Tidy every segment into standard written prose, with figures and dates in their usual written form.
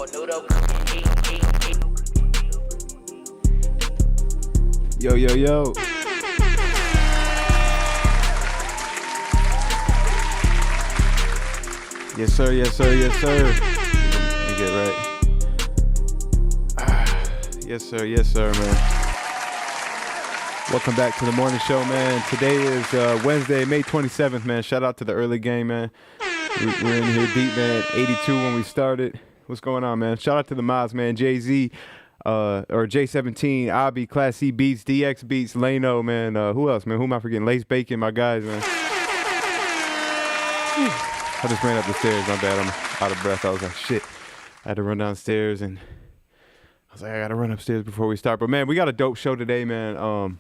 Yo, yo, yo. Yes, sir, yes, sir, yes, sir. Let me get right. Yes, sir, man. Welcome back to the morning show, man. Today is Wednesday, May 27th, man. Shout out to the early game, man. We're in here deep, man. 82 when we started. What's going on, man? Shout out to the mods, man. Jay-Z, or J17, Abhi, Class C Beats, DX Beats, Lano, man. Who else, man? Who am I forgetting? Lace Bacon, my guys, man. I just ran up the stairs. My bad. I'm out of breath. I was like, shit. I had to run downstairs, and I was like, I got to run upstairs before we start. But, man, we got a dope show today, man.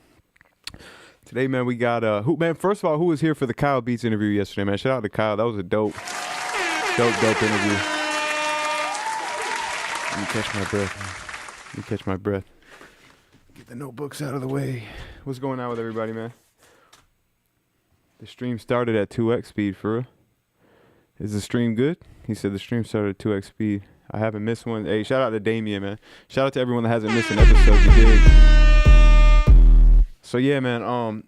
Today, man, we got first of all, who was here for the Kyle Beats interview yesterday, man? Shout out to Kyle. That was a dope interview. Let me catch my breath. Get the notebooks out of the way. What's going on with everybody, man? The stream started at 2x speed, for real. Is the stream good? He said the stream started at 2x speed. I haven't missed one. Hey, shout out to Damien, man. Shout out to everyone that hasn't missed an episode. You dig? So yeah, man.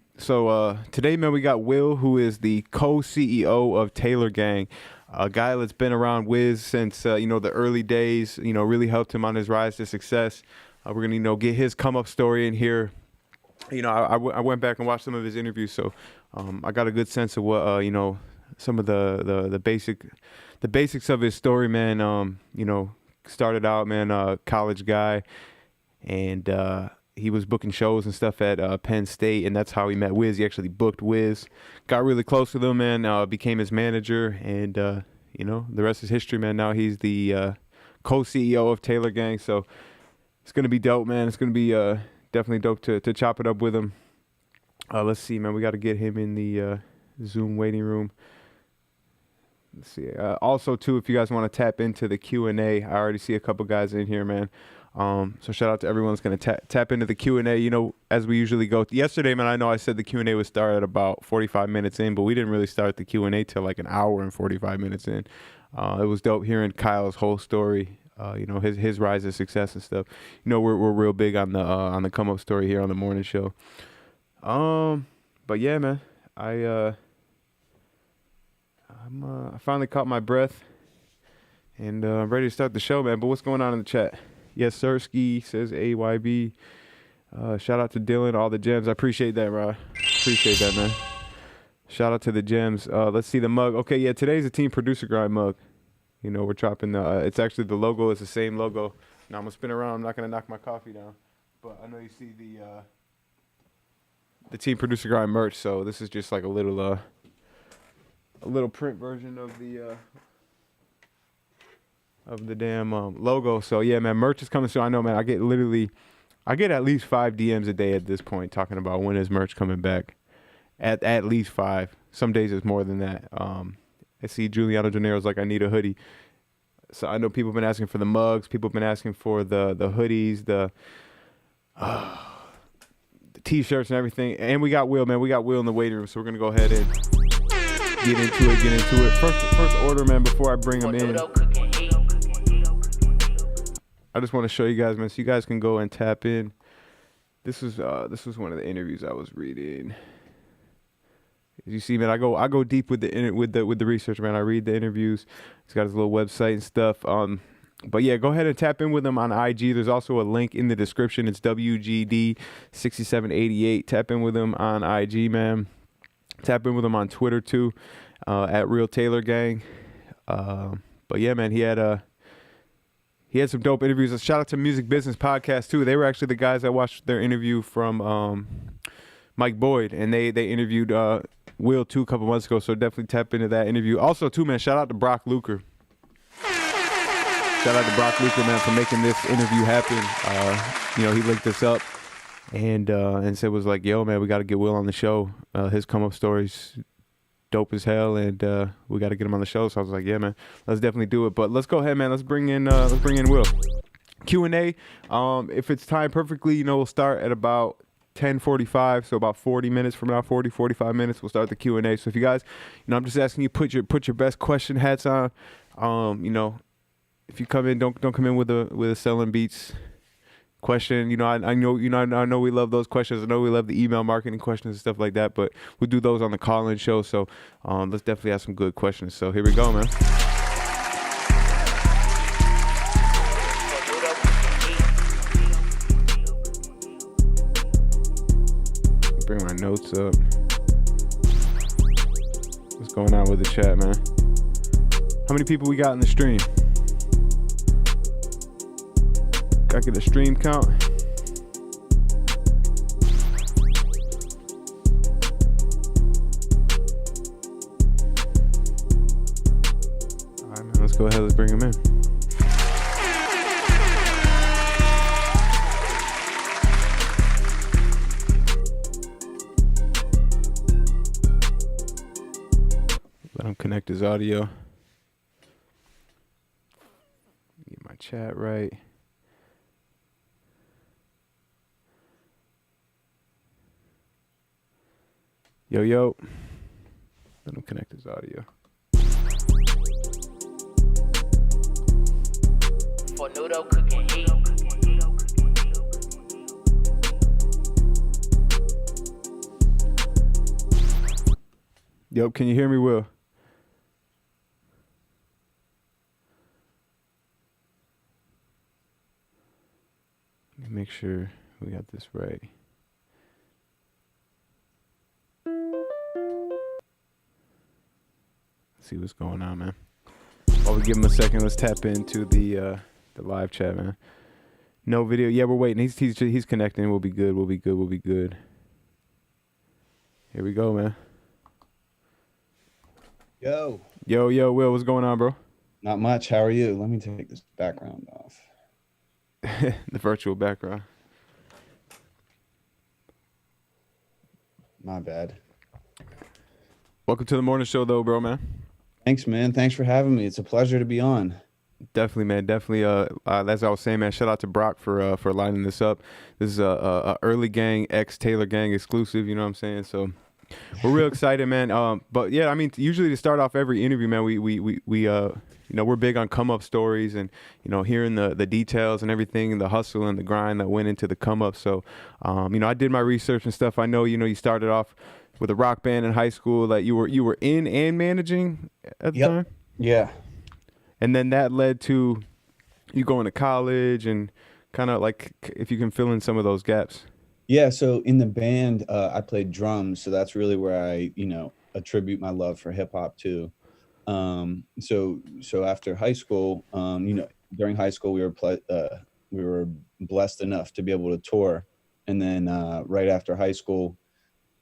Today, man, we got Will, who is the co-CEO of Taylor Gang, a guy that's been around Wiz since the early days. Really helped him on his rise to success. We're gonna get his come up story in here. I went back and watched some of his interviews, so I got a good sense of what some of the basics of his story, man. Started out, man, college guy, and he was booking shows and stuff at Penn State, and that's how he met Wiz. He actually booked Wiz, got really close with him, man, became his manager, and, the rest is history, man. Now he's the co-CEO of Taylor Gang, so it's going to be dope, man. It's going to be definitely dope to chop it up with him. Let's see, man. We got to get him in the Zoom waiting room. Let's see. Also, too, if you guys want to tap into the Q&A, I already see a couple guys in here, man. So shout out to everyone that's going to tap into the Q&A, as we usually go. Yesterday, man, I know I said the Q&A would start at about 45 minutes in, but we didn't really start the Q&A till like an hour and 45 minutes in. It was dope hearing Kyle's whole story, his rise to success and stuff. We're real big on the come up story here on the morning show. But yeah, man, I finally caught my breath, and I'm ready to start the show, man. But what's going on in the chat? Yes, Sirski says AYB. Shout out to Dylan, all the gems. I appreciate that, Rod. Appreciate that, man. Shout out to the gems. Let's see the mug. Okay, yeah, today's a Team Producer Grind mug. We're chopping it's actually the logo is the same logo. Now I'm going to spin around. I'm not going to knock my coffee down. But I know you see the Team Producer Grind merch, so this is just like a little print version of the damn logo. So yeah, man, merch is coming soon. I know, man. I get at least 5 DMs a day at this point talking about when is merch coming back. At least 5. Some days it's more than that. I see Giuliano Gennaro's like, I need a hoodie. So I know people have been asking for the mugs. People have been asking for the hoodies, the t-shirts and everything. And we got Will, man. We got Will in the waiting room. So we're gonna go ahead and get into it. First order, man. Before I bring him in, I just want to show you guys, man, so you guys can go and tap in. This was one of the interviews I was reading. As you see, man, I go deep with the research, man. I read the interviews. He's got his little website and stuff. But yeah, go ahead and tap in with him on IG. There's also a link in the description. It's WGD6788. Tap in with him on IG, man. Tap in with him on Twitter too, at Real Taylor Gang. But yeah, man, he had some dope interviews. Shout out to Music Business Podcast too. They were actually the guys that watched their interview from Mike Boyd, and they interviewed Will too a couple months ago. So definitely tap into that interview. Also too, man, shout out to Brock Luker. Shout out to Brock Luker, man, for making this interview happen. He linked us up and said, was like, yo, man, we got to get Will on the show. His come up stories dope as hell, and we got to get him on the show. So I was like, yeah, man, let's definitely do it. But let's go ahead, man. Let's bring in Will. Q&A. If it's timed perfectly, we'll start at about 10:45, so about 40 minutes from now, 45 minutes, we'll start the Q&A. So if you guys, I'm just asking you, put your best question hats on. if you come in, don't come in with a selling beats question. I know I know we love those questions. I know we love the email marketing questions and stuff like that. But we'll do those on the call-in show. So let's definitely have some good questions. So here we go, man. Bring my notes up. What's going on with the chat, man? How many people we got in the stream? Gotta get a stream count. All right, man, let's go ahead. Let's bring him in. Let him connect his audio. Get my chat right. Yo. Let him connect his audio. For noodle cooking heat. Yo, can you hear me, Will? Let me make sure we got this right. See what's going on, man. While we give him a second, let's tap into the live chat, man. No video. Yeah, we're waiting. He's connecting. We'll be good. We'll be good. Here we go, man. Yo, Will, what's going on, bro? not much. How are you? Let me take this background off. The virtual background. My bad. Welcome to the morning show, though, bro, man. Thanks, man. Thanks for having me. It's a pleasure to be on. Definitely, man. Definitely. As I was saying, man, shout out to Brock for lining this up. This is a early gang X Taylor gang exclusive. You know what I'm saying? So we're real excited, man. But yeah, I mean, usually to start off every interview, man, we we're big on come up stories and hearing the details and everything and the hustle and the grind that went into the come up. So I did my research and stuff. I know you started off with a rock band in high school that you were in and managing at the time. Yeah. And then that led to you going to college and kind of like if you can fill in some of those gaps. Yeah. So in the band, I played drums. So that's really where I, attribute my love for hip hop to. So after high school, during high school, we were blessed enough to be able to tour. And then right after high school,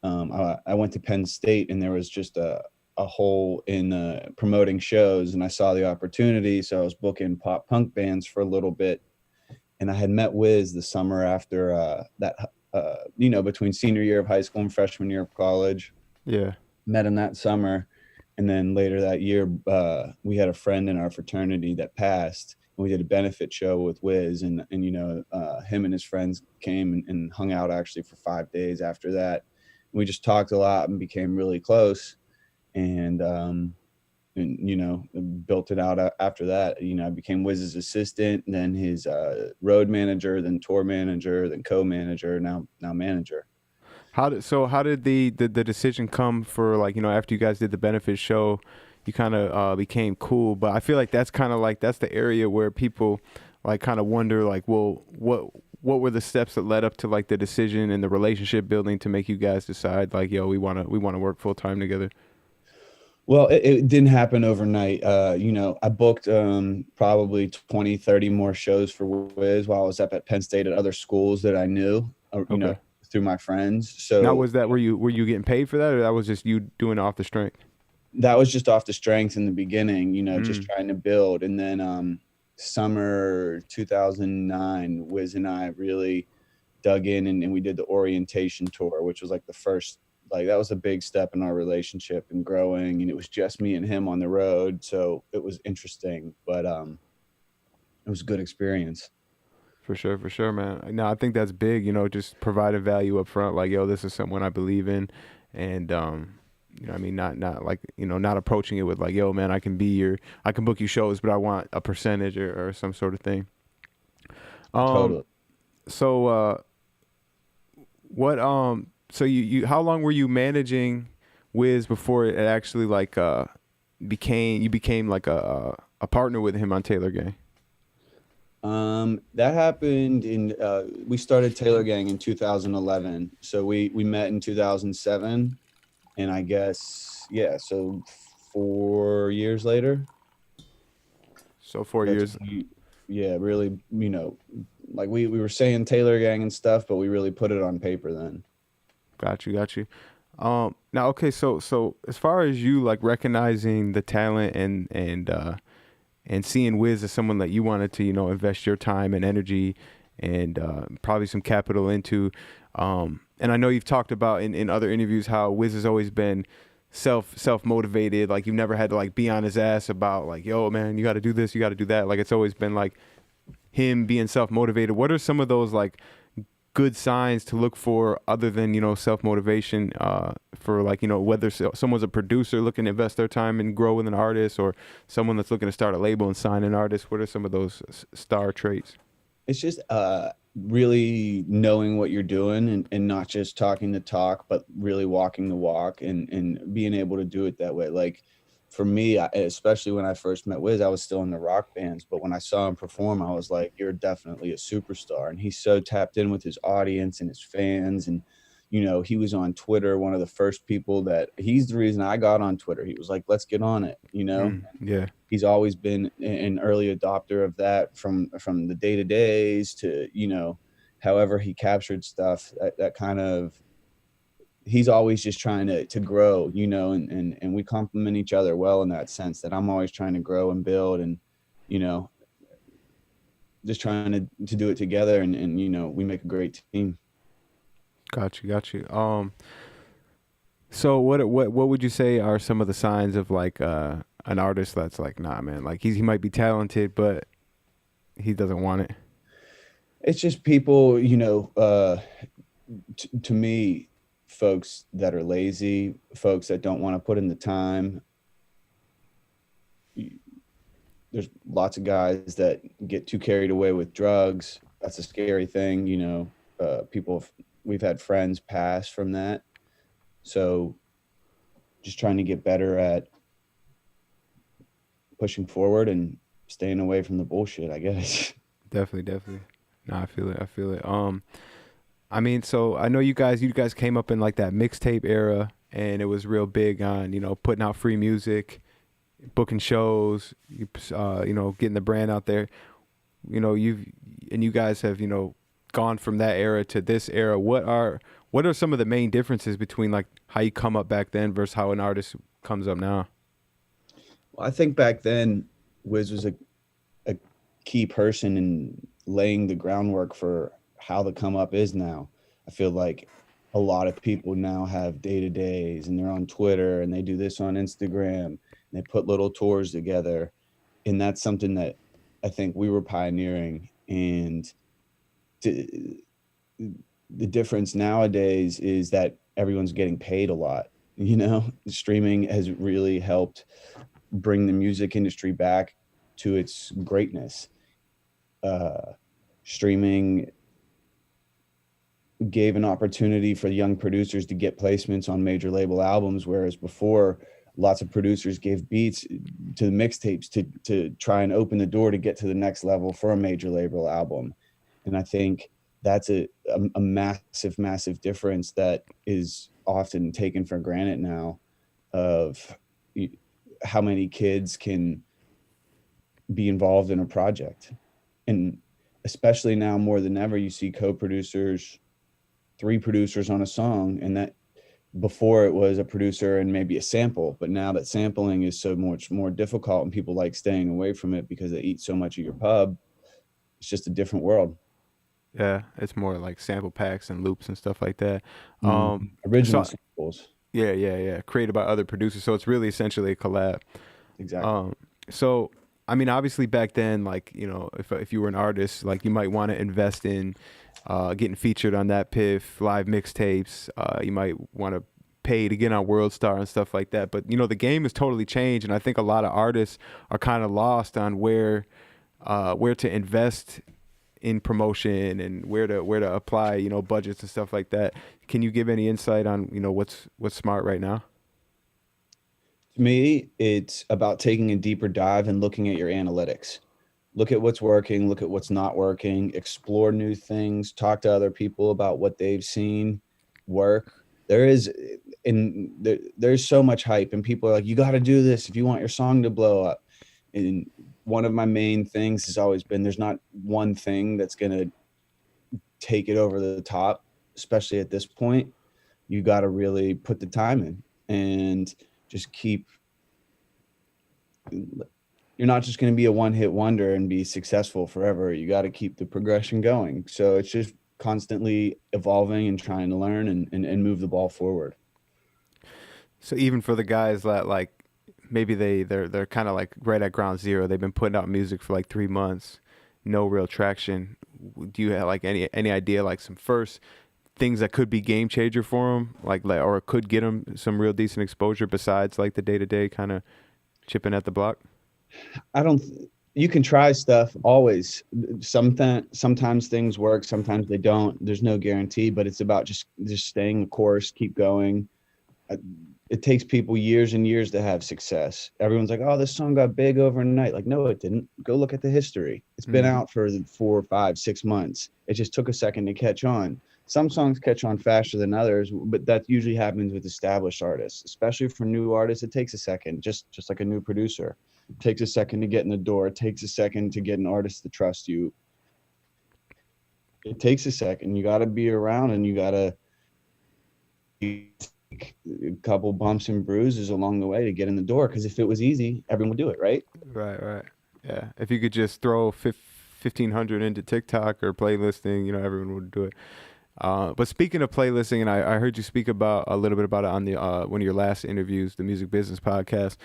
I went to Penn State, and there was just a hole in promoting shows, and I saw the opportunity. So I was booking pop punk bands for a little bit, and I had met Wiz the summer after between senior year of high school and freshman year of college. Yeah. Met him that summer. And then later that year, we had a friend in our fraternity that passed, and we did a benefit show with Wiz, and him and his friends came and hung out actually for 5 days after that. And we just talked a lot and became really close, and built it out after that. I became Wiz's assistant, and then his road manager, then tour manager, then co-manager, now manager. How did the decision come for after you guys did the benefit show, you kind of became cool? But I feel like that's kind of that's the area where people kind of wonder well, what were the steps that led up to the decision and the relationship building to make you guys decide we want to work full time together? Well, it didn't happen overnight. I booked probably 20, 30 more shows for Wiz while I was up at Penn State at other schools that I knew, through my friends. So now, were you getting paid for that, or that was just you doing it off the strength? That was just off the strength in the beginning, just trying to build. And then summer 2009, Wiz and I really dug in and we did the orientation tour, which was the first, that was a big step in our relationship and growing. And it was just me and him on the road. So it was interesting, but it was a good experience. For sure, man. No, I think that's big, just providing value up front. This is someone I believe in. And, you know what I mean, not like, you know, not approaching it with like, yo man, I can book you shows, but I want a percentage or some sort of thing. Totally. So what so you how long were you managing Wiz before it actually like became like a partner with him on Taylor Gang? That happened in we started Taylor Gang in 2011. So we met in 2007, and I guess so 4 years later. So 4 years. Really, you know, like we were saying Taylor Gang and stuff, but we really put it on paper then. Got you. Now, okay, so as far as you like recognizing the talent and seeing Wiz as someone that you wanted to, you know, invest your time and energy and probably some capital into, and I know you've talked about in other interviews how Wiz has always been self motivated. Like you've never had to like be on his ass about like, yo man, you got to do this, you got to do that. Like it's always been like him being self motivated. What are some of those like good signs to look for other than, you know, self-motivation for like, you know, whether someone's a producer looking to invest their time and grow with an artist or someone that's looking to start a label and sign an artist? What are some of those star traits? It's just really knowing what you're doing and not just talking the talk, but really walking the walk and being able to do it that way. Like for me, especially when I first met Wiz, I was still in the rock bands, but when I saw him perform, I was like, you're definitely a superstar. And he's so tapped in with his audience and his fans. And, you know, he was on Twitter, one of the first people he's the reason I got on Twitter. He was like, let's get on it, you know? Yeah. He's always been an early adopter of that from the day-to-days to, you know, however he captured stuff, that kind of, he's always just trying to grow, you know, and we complement each other well in that sense, that I'm always trying to grow and build and, you know, just trying to do it together and, you know, we make a great team. Got you. So what would you say are some of the signs of like an artist that's like, nah man, like he might be talented, but he doesn't want it? It's just people, you know, to me, folks that are lazy, folks that don't want to put in the time. There's lots of guys that get too carried away with drugs. That's a scary thing, you know. We've had friends pass from that. So just trying to get better at pushing forward and staying away from the bullshit, I guess. Definitely. No, I feel it. I mean, so I know you guys came up in like that mixtape era, and it was real big on, you know, putting out free music, booking shows, you know, getting the brand out there. You know, you guys have, you know, gone from that era to this era. What are some of the main differences between like how you come up back then versus how an artist comes up now? Well, I think back then Wiz was a key person in laying the groundwork for how the come up is now. I feel like a lot of people now have day-to-days and they're on Twitter and they do this on Instagram and they put little tours together. And that's something that I think we were pioneering. And the difference nowadays is that everyone's getting paid a lot. You know, streaming has really helped bring the music industry back to its greatness. Streaming gave an opportunity for young producers to get placements on major label albums, whereas before lots of producers gave beats to the mixtapes to try and open the door to get to the next level for a major label album. And I think that's a massive difference that is often taken for granted now, of how many kids can be involved in a project. And especially now more than ever, you see co-producers, 3 producers on a song, and that before it was a producer and maybe a sample, but now that sampling is so much more difficult and people like staying away from it because they eat so much of your pub, it's just a different world. Yeah, it's more like sample packs and loops and stuff like that. Original samples. Yeah. Created by other producers, so it's really essentially a collab. Exactly. So I mean, obviously back then, like, you know, if you were an artist, like you might want to invest in getting featured on that Piff live mixtapes. You might want to pay to get on World Star and stuff like that. But you know, the game has totally changed, and I think a lot of artists are kind of lost on where to invest in promotion and where to apply, you know, budgets and stuff like that. Can you give any insight on, you know, what's smart right now? To me, it's about taking a deeper dive and looking at your analytics. Look at what's working, look at what's not working, explore new things, talk to other people about what they've seen work. There's so much hype, and people are like, you got to do this if you want your song to blow up. And one of my main things has always been, there's not one thing that's going to take it over the top, especially at this point. You got to really put the time in and just you're not just going to be a one-hit wonder and be successful forever. You got to keep the progression going. So it's just constantly evolving and trying to learn and move the ball forward. So even for the guys that like maybe they're kind of like right at ground zero, they've been putting out music for like 3 months, no real traction. Do you have like any idea, like some first things that could be game changer for them, like or could get them some real decent exposure besides like the day-to-day kind of chipping at the block? You can try stuff always. Sometimes things work, sometimes they don't. There's no guarantee, but it's about just staying the course, keep going. It takes people years and years to have success. Everyone's like, oh, this song got big overnight. Like, no, it didn't. Go look at the history. It's been out for 4, 5, 6 months. It just took a second to catch on. Some songs catch on faster than others, but that usually happens with established artists, especially for new artists. It takes a second, just like a new producer. It takes a second to get in the door. It takes a second to get an artist to trust you. It takes a second. You got to be around, and you got to a couple bumps and bruises along the way to get in the door. Because if it was easy, everyone would do it, right? Right. Yeah. If you could just throw 1,500 into TikTok or playlisting, you know, everyone would do it. But speaking of playlisting, and I heard you speak about a little bit about it on the one of your last interviews, the Music Business Podcast.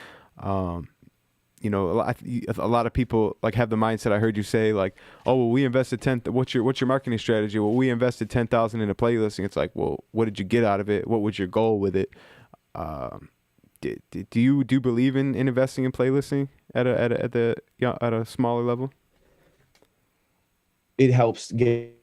You know, a lot of people like have the mindset. I heard you say like, "Oh, well, we invested 10. What's your marketing strategy?" Well, we invested 10,000 in a playlisting. It's like, well, what did you get out of it? What was your goal with it? Do you believe in investing in playlisting at a smaller level? It helps get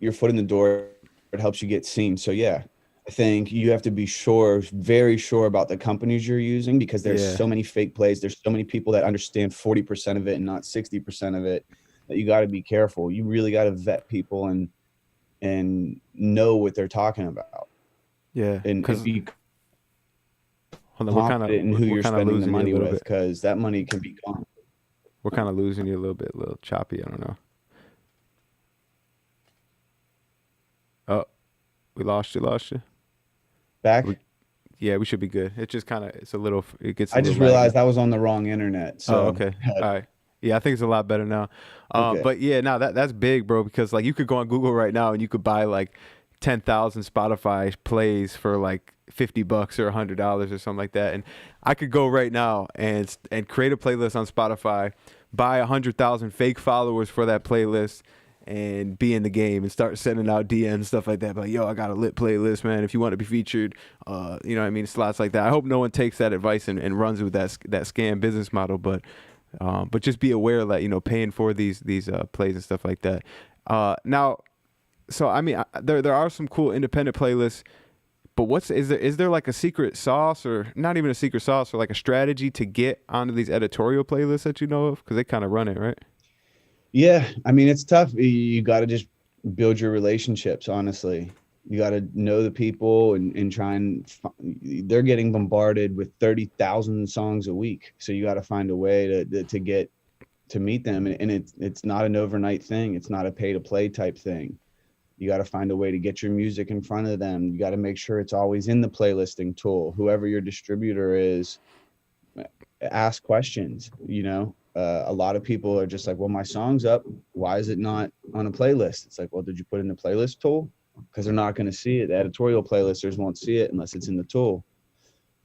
your foot in the door. It helps you get seen. So yeah, I think you have to be very sure about the companies you're using, because there's so many fake plays. There's so many people that understand 40% of it and not 60% of it, that you got to be careful. You really got to vet people and know what they're talking about. Yeah. And be confident in who you're spending the money with, because that money can be gone. We're kind of losing you a little bit, a little choppy. I don't know. Oh, we lost you. Back? Yeah, we should be good. It just kind of, it gets. I just realized I was on the wrong internet. So. Oh, okay. All right. Yeah, I think it's a lot better now. Okay. But yeah, no, that's big, bro, because like you could go on Google right now and you could buy like 10,000 Spotify plays for like $50 or $100 or something like that. And I could go right now and create a playlist on Spotify, buy 100,000 fake followers for that playlist, and be in the game and start sending out DMs, stuff like that. But yo, I got a lit playlist, man. If you want to be featured, you know what I mean? Slots like that. I hope no one takes that advice and runs with that scam business model. But just be aware that, you know, paying for these plays and stuff like that. Now, so I mean, there are some cool independent playlists, but is there like a secret sauce, or not even a secret sauce, or like a strategy to get onto these editorial playlists that you know of? Because they kind of run it, right? Yeah, I mean, it's tough. You got to just build your relationships, honestly. You got to know the people and try and they're getting bombarded with 30,000 songs a week. So you got to find a way to get to meet them. And it's not an overnight thing. It's not a pay to play type thing. You got to find a way to get your music in front of them. You got to make sure it's always in the playlisting tool. Whoever your distributor is, ask questions, you know. A lot of people are just like, well, my song's up. Why is it not on a playlist? It's like, well, did you put it in the playlist tool? Because they're not going to see it. The editorial playlisters won't see it unless it's in the tool.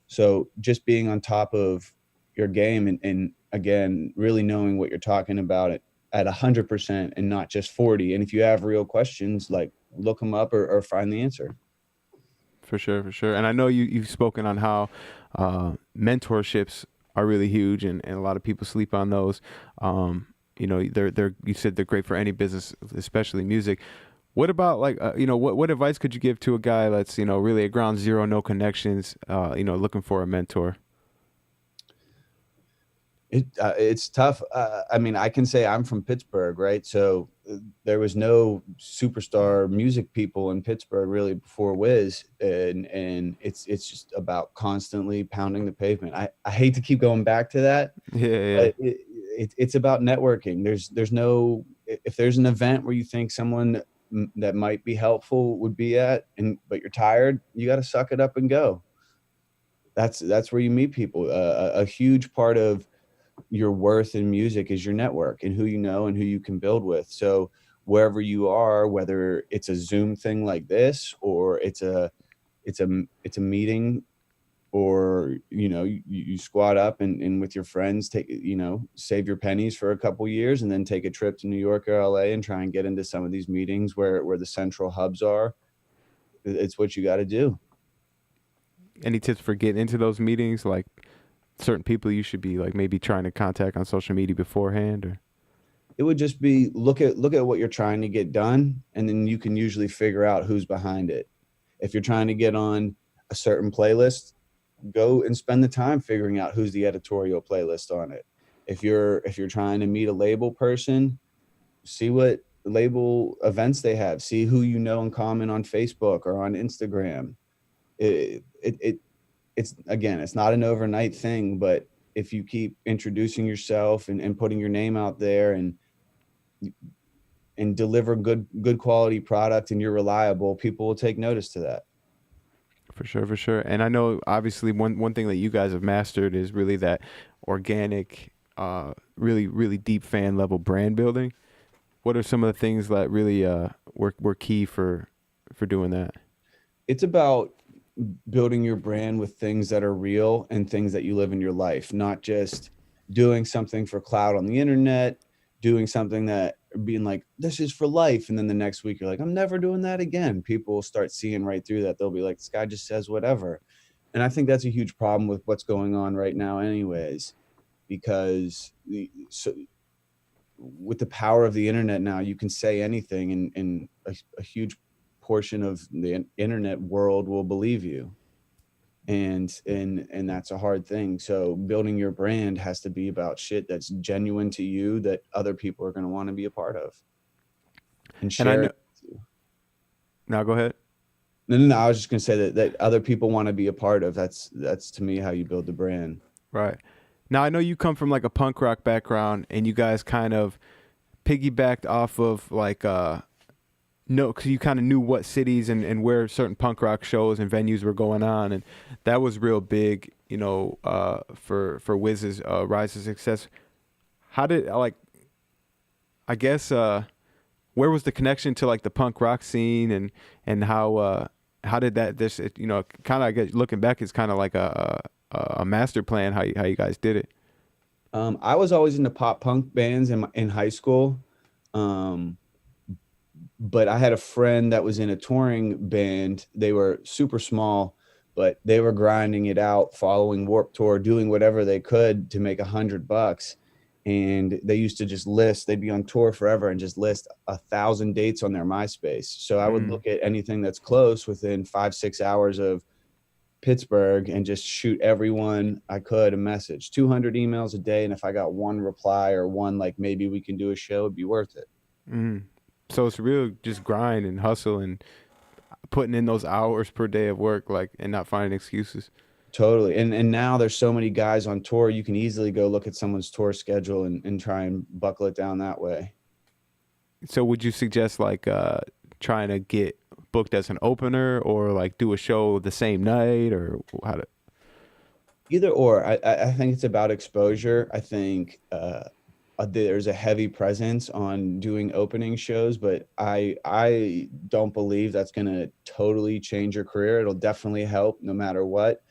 So just being on top of your game and again, really knowing what you're talking about at 100% and not just 40. And if you have real questions, like look them up or find the answer. For sure, for sure. And I know you've spoken on how mentorships are really huge, and a lot of people sleep on those. They're you said they're great for any business, especially music. What about like what advice could you give to a guy that's really at ground zero, no connections, looking for a mentor? It's tough. I mean, I can say I'm from Pittsburgh, right? So there was no superstar music people in Pittsburgh really before Wiz, and it's just about constantly pounding the pavement. I hate to keep going back to that, Yeah, yeah, but it's about networking. There's no, if there's an event where you think someone that might be helpful would be at, but you're tired, you got to suck it up and go. That's where you meet people. A huge part of your worth in music is your network and who you know and who you can build with. So wherever you are, whether it's a Zoom thing like this, or it's a meeting, or you squat up and with your friends take, save your pennies for a couple years and then take a trip to New York or LA and try and get into some of these meetings where the central hubs are. It's what you got to do. Any tips for getting into those meetings, like certain people you should be like maybe trying to contact on social media beforehand? Or It would just be look at what you're trying to get done, and then you can usually figure out who's behind it. If you're trying to get on a certain playlist, go and spend the time figuring out who's the editorial playlist on it. If you're trying to meet a label person, see what label events they have, see who you know in common on Facebook or on Instagram. It's again, it's not an overnight thing, but if you keep introducing yourself and putting your name out there and deliver good quality product and you're reliable, people will take notice to that. for sure, for sure. And I know obviously one thing that you guys have mastered is really that organic, really really deep fan level brand building. What are some of the things that really were key for doing that? It's about building your brand with things that are real and things that you live in your life, not just doing something for clout on the internet, doing something that being like, this is for life. And then the next week you're like, I'm never doing that again. People will start seeing right through that. They'll be like, this guy just says whatever. And I think that's a huge problem with what's going on right now anyways, because with the power of the internet now, you can say anything and a huge portion of the internet world will believe you. And that's a hard thing. So building your brand has to be about shit that's genuine to you, that other people are going to want to be a part of and And I share know. it. Now go ahead. No, I was just going to say that other people want to be a part of. That's to me how you build the brand. Right. Now I know you come from like a punk rock background, and you guys kind of piggybacked off of like no, because you kind of knew what cities and where certain punk rock shows and venues were going on, and that was real big, for Wiz's rise to success. How did I guess where was the connection to like the punk rock scene, and how did that kind of, I guess looking back, it's kind of like a master plan how you guys did it. I was always into pop punk bands in high school. But I had a friend that was in a touring band. They were super small, but they were grinding it out, following Warped Tour, doing whatever they could to make $100. And they used to just list, they'd be on tour forever and just list 1,000 dates on their MySpace. So I would look at anything that's close within 5-6 hours of Pittsburgh and just shoot everyone I could a message, 200 emails a day. And if I got one reply or one, like maybe we can do a show, it'd be worth it. So it's real just grind and hustle and putting in those hours per day of work, like, and not finding excuses. Totally. And now there's so many guys on tour, you can easily go look at someone's tour schedule and try and buckle it down that way. So would you suggest like trying to get booked as an opener, or like do a show the same night, or how to? Either or. I think it's about exposure. I think there's a heavy presence on doing opening shows, but I don't believe that's going to totally change your career. It'll definitely help no matter what.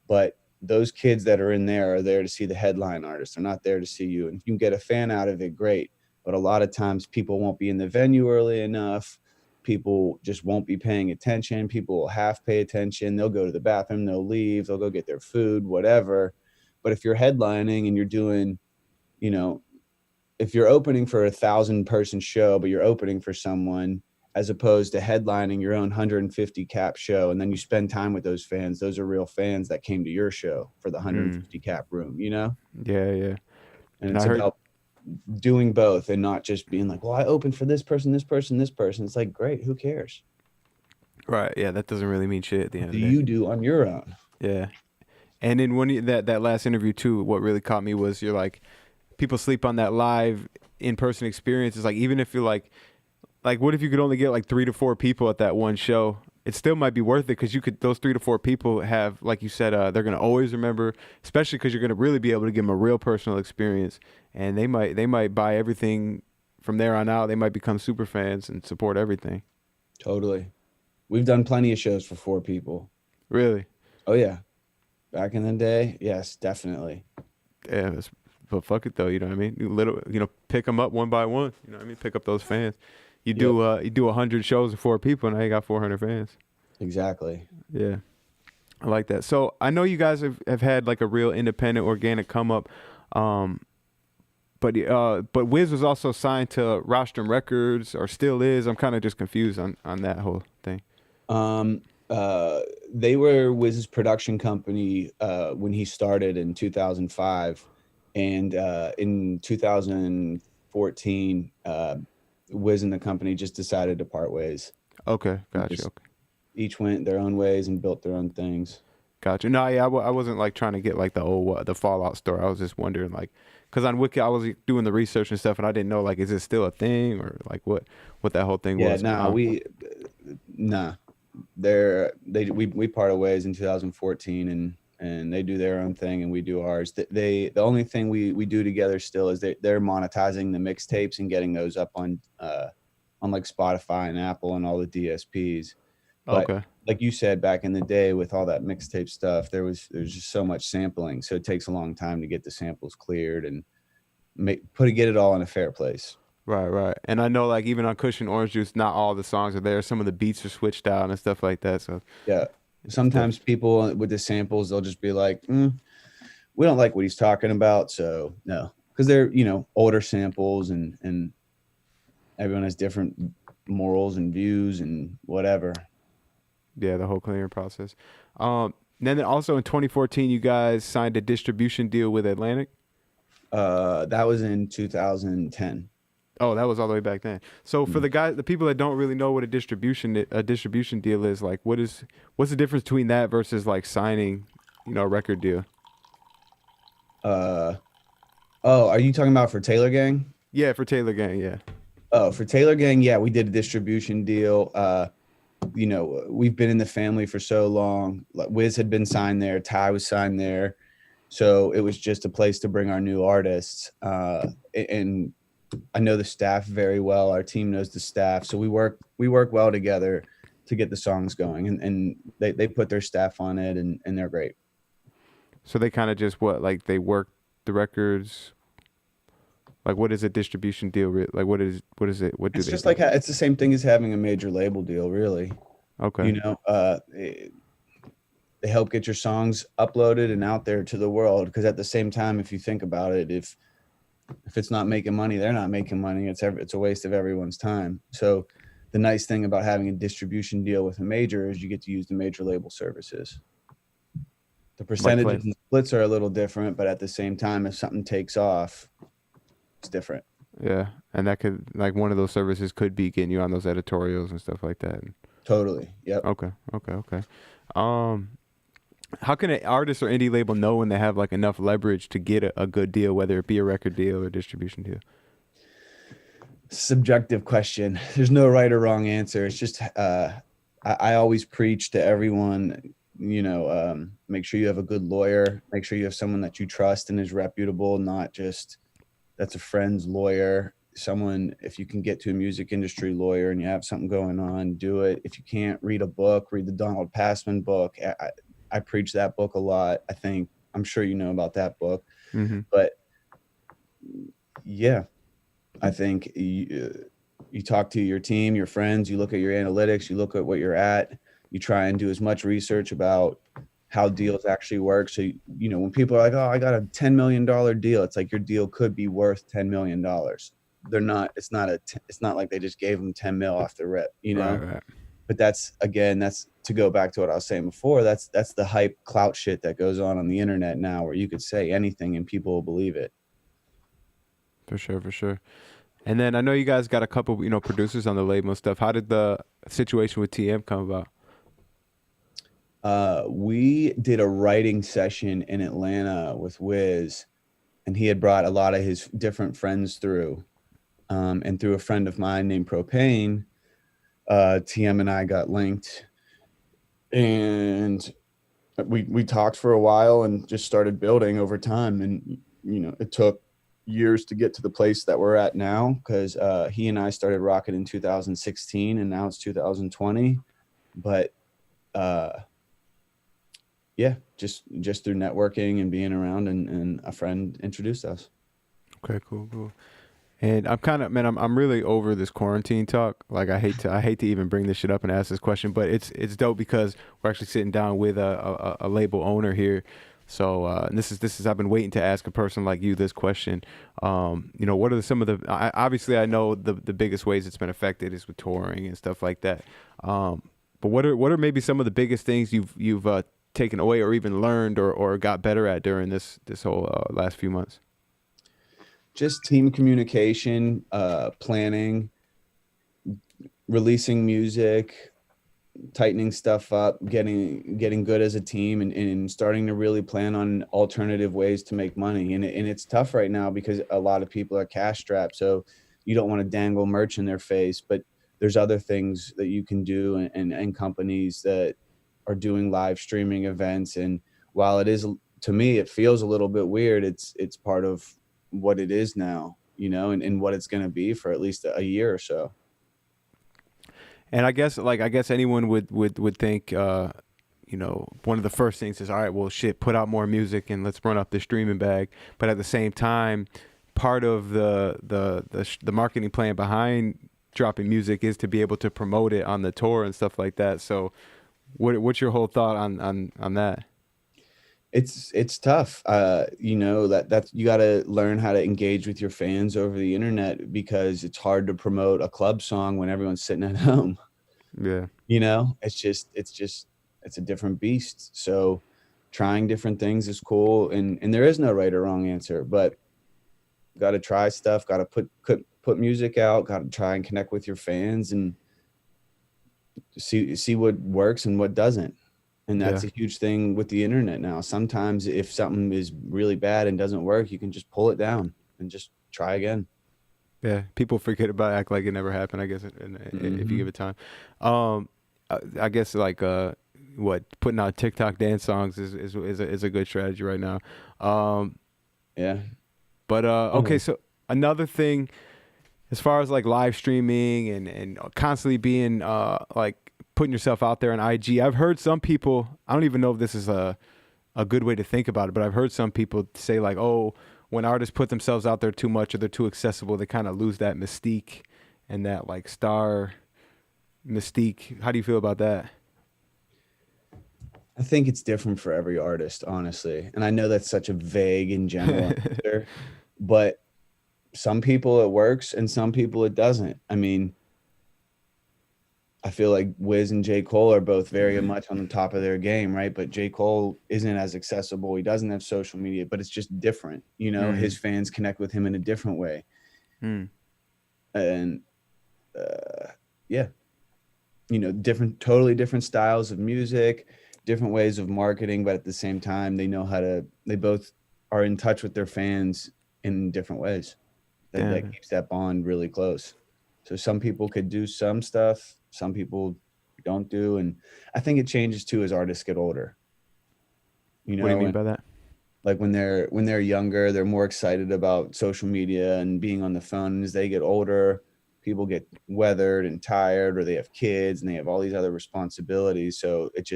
But those kids that are in there are there to see the headline artist. They're not there to see you. And if you can get a fan out of it, great. But a lot of times people won't be in the venue early enough. people just won't be paying attention. People will half pay attention. They'll go to the bathroom, they'll leave, they'll go get their food, whatever. But if you're headlining and you're doing, you know, if you're opening for 1,000-person show, but you're opening for someone, as opposed to headlining your own 150 cap show, and then you spend time with those fans, those are real fans that came to your show for the 150 cap room, you know? Yeah. And it's about doing both and not just being like, well, I opened for this person, this person, this person. It's like, great, who cares? Right. Yeah, that doesn't really mean shit at the end of the day. You do on your own. Yeah. And then when that last interview too, what really caught me was you're like, people sleep on that live in-person experience. It's like, even if you're like what if you could only get like 3 to 4 people at that one show? It still might be worth it, because those 3 to 4 people have, like you said, they're gonna always remember, especially because you're gonna really be able to give them a real personal experience, and they might buy everything from there on out. They might become super fans and support everything. Totally. We've done plenty of shows for 4 people. Really? Oh yeah. Back in the day, yes, definitely. Yeah, but fuck it though, you know what I mean? Pick them up one by one. You know what I mean? Pick up those fans. You do 100 shows with 4 people, and now you got 400 fans. Exactly. Yeah, I like that. So I know you guys have had like a real independent, organic come up, but Wiz was also signed to Rodstrom Records, or still is. I'm kind of just confused on that whole thing. They were Wiz's production company when he started in 2005, and in 2014. Wiz and the company just decided to part ways. Okay, gotcha. Okay. Each went their own ways and built their own things. Gotcha. No, yeah, I wasn't like trying to get like the Fallout story. I was just wondering, like, because on Wiki I was doing the research and stuff, and I didn't know, like, is it still a thing, or like what that whole thing was. We parted ways in 2014, and they do their own thing and we do ours. The only thing we do together still is they're monetizing the mixtapes and getting those up on like Spotify and Apple and all the DSPs. But okay. Like you said, back in the day with all that mixtape stuff, there's just so much sampling, so it takes a long time to get the samples cleared and get it all in a fair place. Right. And I know, like, even on Cushion Orange Juice, not all the songs are there. Some of the beats are switched out and stuff like that. So yeah. Sometimes people with the samples, they'll just be like, we don't like what he's talking about. So no, because they're, older samples and everyone has different morals and views and whatever. Yeah, the whole clearing process. Then also in 2014, you guys signed a distribution deal with Atlantic. That was in 2010. Oh, that was all the way back then. So for the people that don't really know what a distribution deal is, like, what's the difference between that versus like signing, a record deal? Are you talking about for Taylor Gang? Yeah, for Taylor Gang, yeah. Oh, for Taylor Gang, yeah, we did a distribution deal. We've been in the family for so long. Wiz had been signed there, Ty was signed there, so it was just a place to bring our new artists. And I know the staff very well. Our team knows the staff, so we work well together to get the songs going. And they put their staff on it, and they're great. So they kind of just they work the records. Like, what is a distribution deal? Like, what is it? What do it's they just do? like it's the same thing as having a major label deal, really. Okay. They help get your songs uploaded and out there to the world. Because at the same time, if you think about it, if it's not making money, they're not making money. It's a waste of everyone's time. So the nice thing about having a distribution deal with a major is you get to use the major label services. The percentages and splits are a little different, but at the same time, if something takes off, it's different. Yeah, and that could, like, one of those services could be getting you on those editorials and stuff like that. Totally. Yep. Okay. How can an artist or indie label know when they have like enough leverage to get a good deal, whether it be a record deal or a distribution deal? Subjective question. There's no right or wrong answer. It's just I always preach to everyone, make sure you have a good lawyer, make sure you have someone that you trust and is reputable, not just that's a friend's lawyer. Someone, if you can get to a music industry lawyer and you have something going on, do it. If you can't, read a book, read the Donald Passman book. I preach that book a lot. I'm sure you know about that book. Mm-hmm. But yeah, I think, you talk to your team, your friends, you look at your analytics, you look at what you're at, you try and do as much research about how deals actually work. So, you know, when people are like, oh, I got a $10 million deal, it's like your deal could be worth $10 million. They're not, it's not like they just gave them 10 mil off the rip, you know? Right. But that's to go back to what I was saying before. That's the hype clout shit that goes on the internet now, where you could say anything and people will believe it. For sure. And then I know you guys got a couple, you know, producers on the label and stuff. How did the situation with TM come about? We did a writing session in Atlanta with Wiz, and he had brought a lot of his different friends through. And through a friend of mine named Propane, TM and I got linked, and we talked for a while and just started building over time. And, you know, it took years to get to the place that we're at now, because he and I started rocking in 2016 and now it's 2020. But yeah, just through networking and being around, and a friend introduced us. Okay, cool. And I'm really over this quarantine talk. Like I hate to even bring this shit up and ask this question, but it's dope because we're actually sitting down with a label owner here. So this is I've been waiting to ask a person like you this question. You know, what are some of the obviously I know the biggest ways it's been affected is with touring and stuff like that. But what are maybe some of the biggest things you've taken away or even learned or got better at during this whole last few months? Just team communication, planning, releasing music, tightening stuff up, getting good as a team, and starting to really plan on alternative ways to make money. And it's tough right now because a lot of people are cash strapped. So you don't want to dangle merch in their face, but there's other things that you can do, and companies that are doing live streaming events. And while it is, to me, it feels a little bit weird, it's part of what it is now, you know, and what it's going to be for at least a year or so. And I guess anyone would think, you know, one of the first things is, all right, well, shit, put out more music and let's run up the streaming bag. But at the same time, part of the marketing plan behind dropping music is to be able to promote it on the tour and stuff like that. So what's your whole thought on that? It's tough. You know, that's you got to learn how to engage with your fans over the internet, because it's hard to promote a club song when everyone's sitting at home. Yeah. You know, it's a different beast. So trying different things is cool. And there is no right or wrong answer, but got to try stuff, got to put music out, got to try and connect with your fans and see what works and what doesn't. And that's a huge thing with the internet now. Sometimes if something is really bad and doesn't work, you can just pull it down and just try again. Yeah, people forget about it, act like it never happened, I guess, if you give it time. I guess like putting out TikTok dance songs is a good strategy right now. Yeah. But okay, so another thing, as far as like live streaming and constantly being like putting yourself out there on IG, I've heard some people, I don't even know if this is a good way to think about it, but I've heard some people say like, oh, when artists put themselves out there too much or they're too accessible, they kind of lose that mystique and that like star mystique. How do you feel about that? I think it's different for every artist, honestly. And I know that's such a vague and general answer, but some people it works and some people it doesn't. I mean, I feel like Wiz and J. Cole are both very much on the top of their game, right? But J. Cole isn't as accessible. He doesn't have social media, but it's just different. You know, his fans connect with him in a different way. And yeah, you know, totally different styles of music, different ways of marketing, but at the same time, they both are in touch with their fans in different ways. That keeps that bond really close. So some people could do some stuff, some people don't do. And I think it changes too as artists get older. You know, what do you mean by that? Like when they're younger, they're more excited about social media and being on the phone. As they get older, people get weathered and tired, or they have kids and they have all these other responsibilities. So it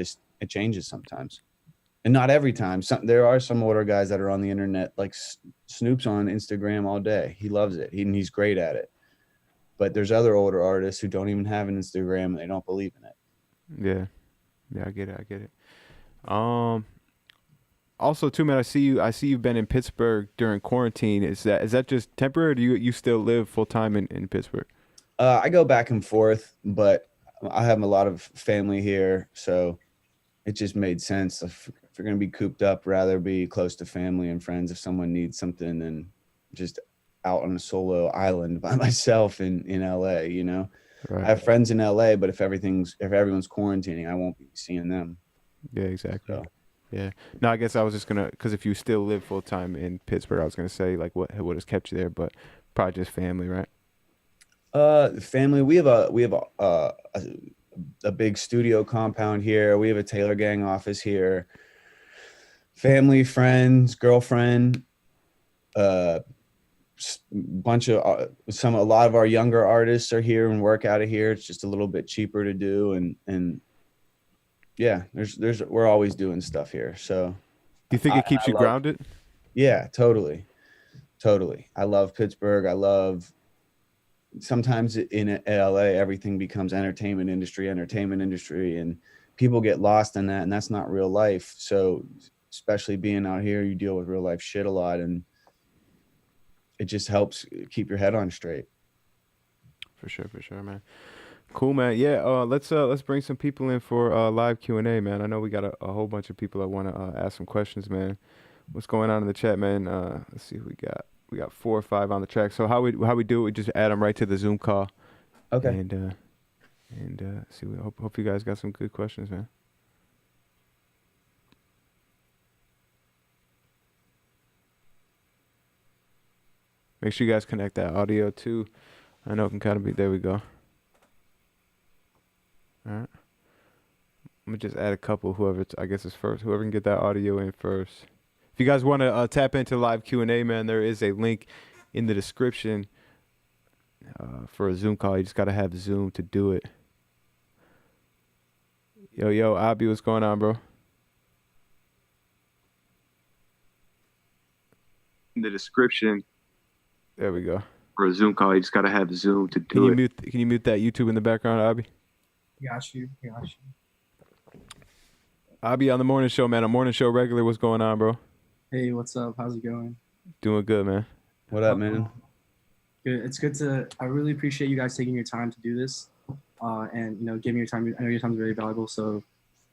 changes sometimes. And not every time. There are some older guys that are on the internet, like Snoop's on Instagram all day. He loves it. He's great at it. But there's other older artists who don't even have an Instagram and they don't believe in it. Yeah, I get it. Also too, man, I see you've been in Pittsburgh during quarantine. Is that just temporary, or do you still live full time in Pittsburgh? I go back and forth, but I have a lot of family here, so it just made sense. If you're going to be cooped up, rather be close to family and friends if someone needs something than just out on a solo island by myself in LA, you know. Right. I have friends in LA, but if everyone's quarantining, I won't be seeing them. Yeah, exactly. So. Yeah. No, I guess I was just gonna, because if you still live full time in Pittsburgh, I was gonna say like what has kept you there, but probably just family, right? Family. We have a big studio compound here. We have a Taylor Gang office here. Family, friends, girlfriend, a lot of our younger artists are here and work out of here. It's just a little bit cheaper to do, and yeah, we're always doing stuff here. So, Do you think it keeps you grounded? Yeah, totally. I love Pittsburgh. Sometimes in LA, everything becomes entertainment industry, and people get lost in that, and that's not real life. So, especially being out here, you deal with real life shit a lot, and it just helps keep your head on straight. For sure, man. Cool, man. Yeah, let's bring some people in for live Q&A, man. I know we got a whole bunch of people that want to ask some questions, man. What's going on in the chat, man? Let's see who we got. We got 4 or 5 on the track. So how we do it? We just add them right to the Zoom call. Okay. And see. We hope you guys got some good questions, man. Make sure you guys connect that audio too. I know it can kind of be. There we go. All right. I'm gonna just add a couple. Whoever I guess is first. Whoever can get that audio in first. If you guys want to tap into live Q&A, man, there is a link in the description for a Zoom call. You just gotta have Zoom to do it. Yo, Abhi, what's going on, bro? In the description. There we go. For a Zoom call, you just gotta have Zoom to do it. Can you mute that YouTube in the background, Abhi? Got you. Abhi on the morning show, man. A morning show regular. What's going on, bro? Hey, what's up? How's it going? Doing good, man. What up, man? Good. It's good I really appreciate you guys taking your time to do this, and giving your time. I know your time is very valuable, so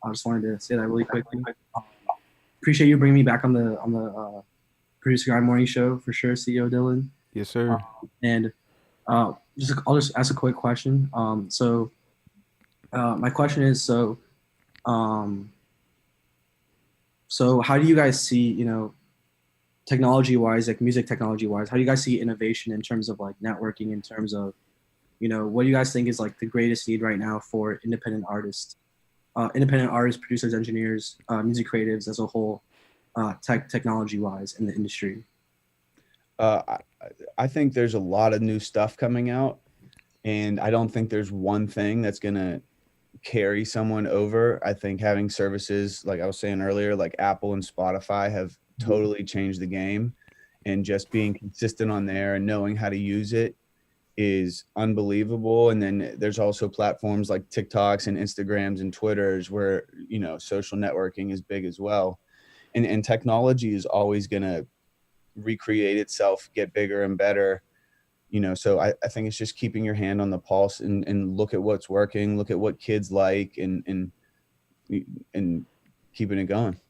I just wanted to say that really quickly. Appreciate you bringing me back on the ProducerGrind morning show for sure, CEO Dylan. Yes, sir. And I'll just ask a quick question. So my question is, so how do you guys see, technology-wise, like music technology-wise, how do you guys see innovation in terms of like networking, in terms of, what do you guys think is like the greatest need right now for independent artists, producers, engineers, music creatives as a whole, technology-wise in the industry? I think there's a lot of new stuff coming out, and I don't think there's one thing that's going to carry someone over. I think having services, like I was saying earlier, like Apple and Spotify have totally changed the game, and just being consistent on there and knowing how to use it is unbelievable. And then there's also platforms like TikToks and Instagrams and Twitters where, social networking is big as well. And technology is always going to recreate itself, get bigger and better. So I think it's just keeping your hand on the pulse and look at what's working, look at what kids like, and keeping it going.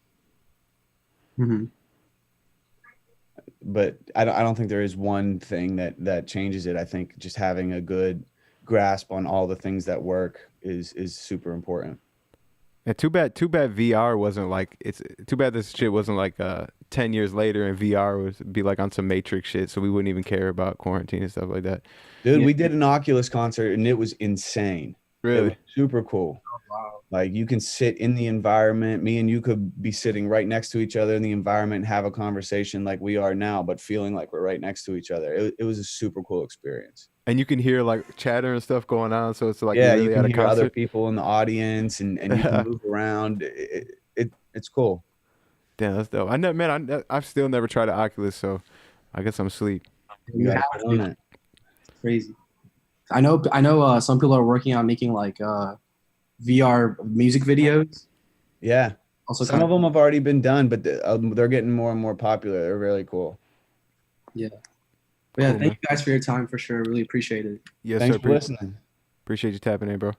Mm-hmm. But I don't think there is one thing that changes it. I think just having a good grasp on all the things that work is super important. And too bad VR wasn't like, it's too bad this shit wasn't like 10 years later and VR would be like on some Matrix shit, so we wouldn't even care about quarantine and stuff like that. Dude, we did an Oculus concert and it was insane. Really? It was super cool. Oh, wow. Like you can sit in the environment. Me and you could be sitting right next to each other in the environment and have a conversation like we are now, but feeling like we're right next to each other. It was a super cool experience. And you can hear like chatter and stuff going on, so it's like yeah, really you can hear concert. Other people in the audience, and you can move around. It's cool. Damn, that's dope. I've still never tried an Oculus, so I guess I'm asleep. You have to. It's crazy. I know some people are working on making like VR music videos. Yeah. Also, Some of them have already been done, but they're getting more and more popular. They're really cool. Yeah. But yeah, Cool, thank man. you guys for your time for sure. Really appreciate it. Yes, Thanks sir. for listening. Appreciate you tapping in, bro.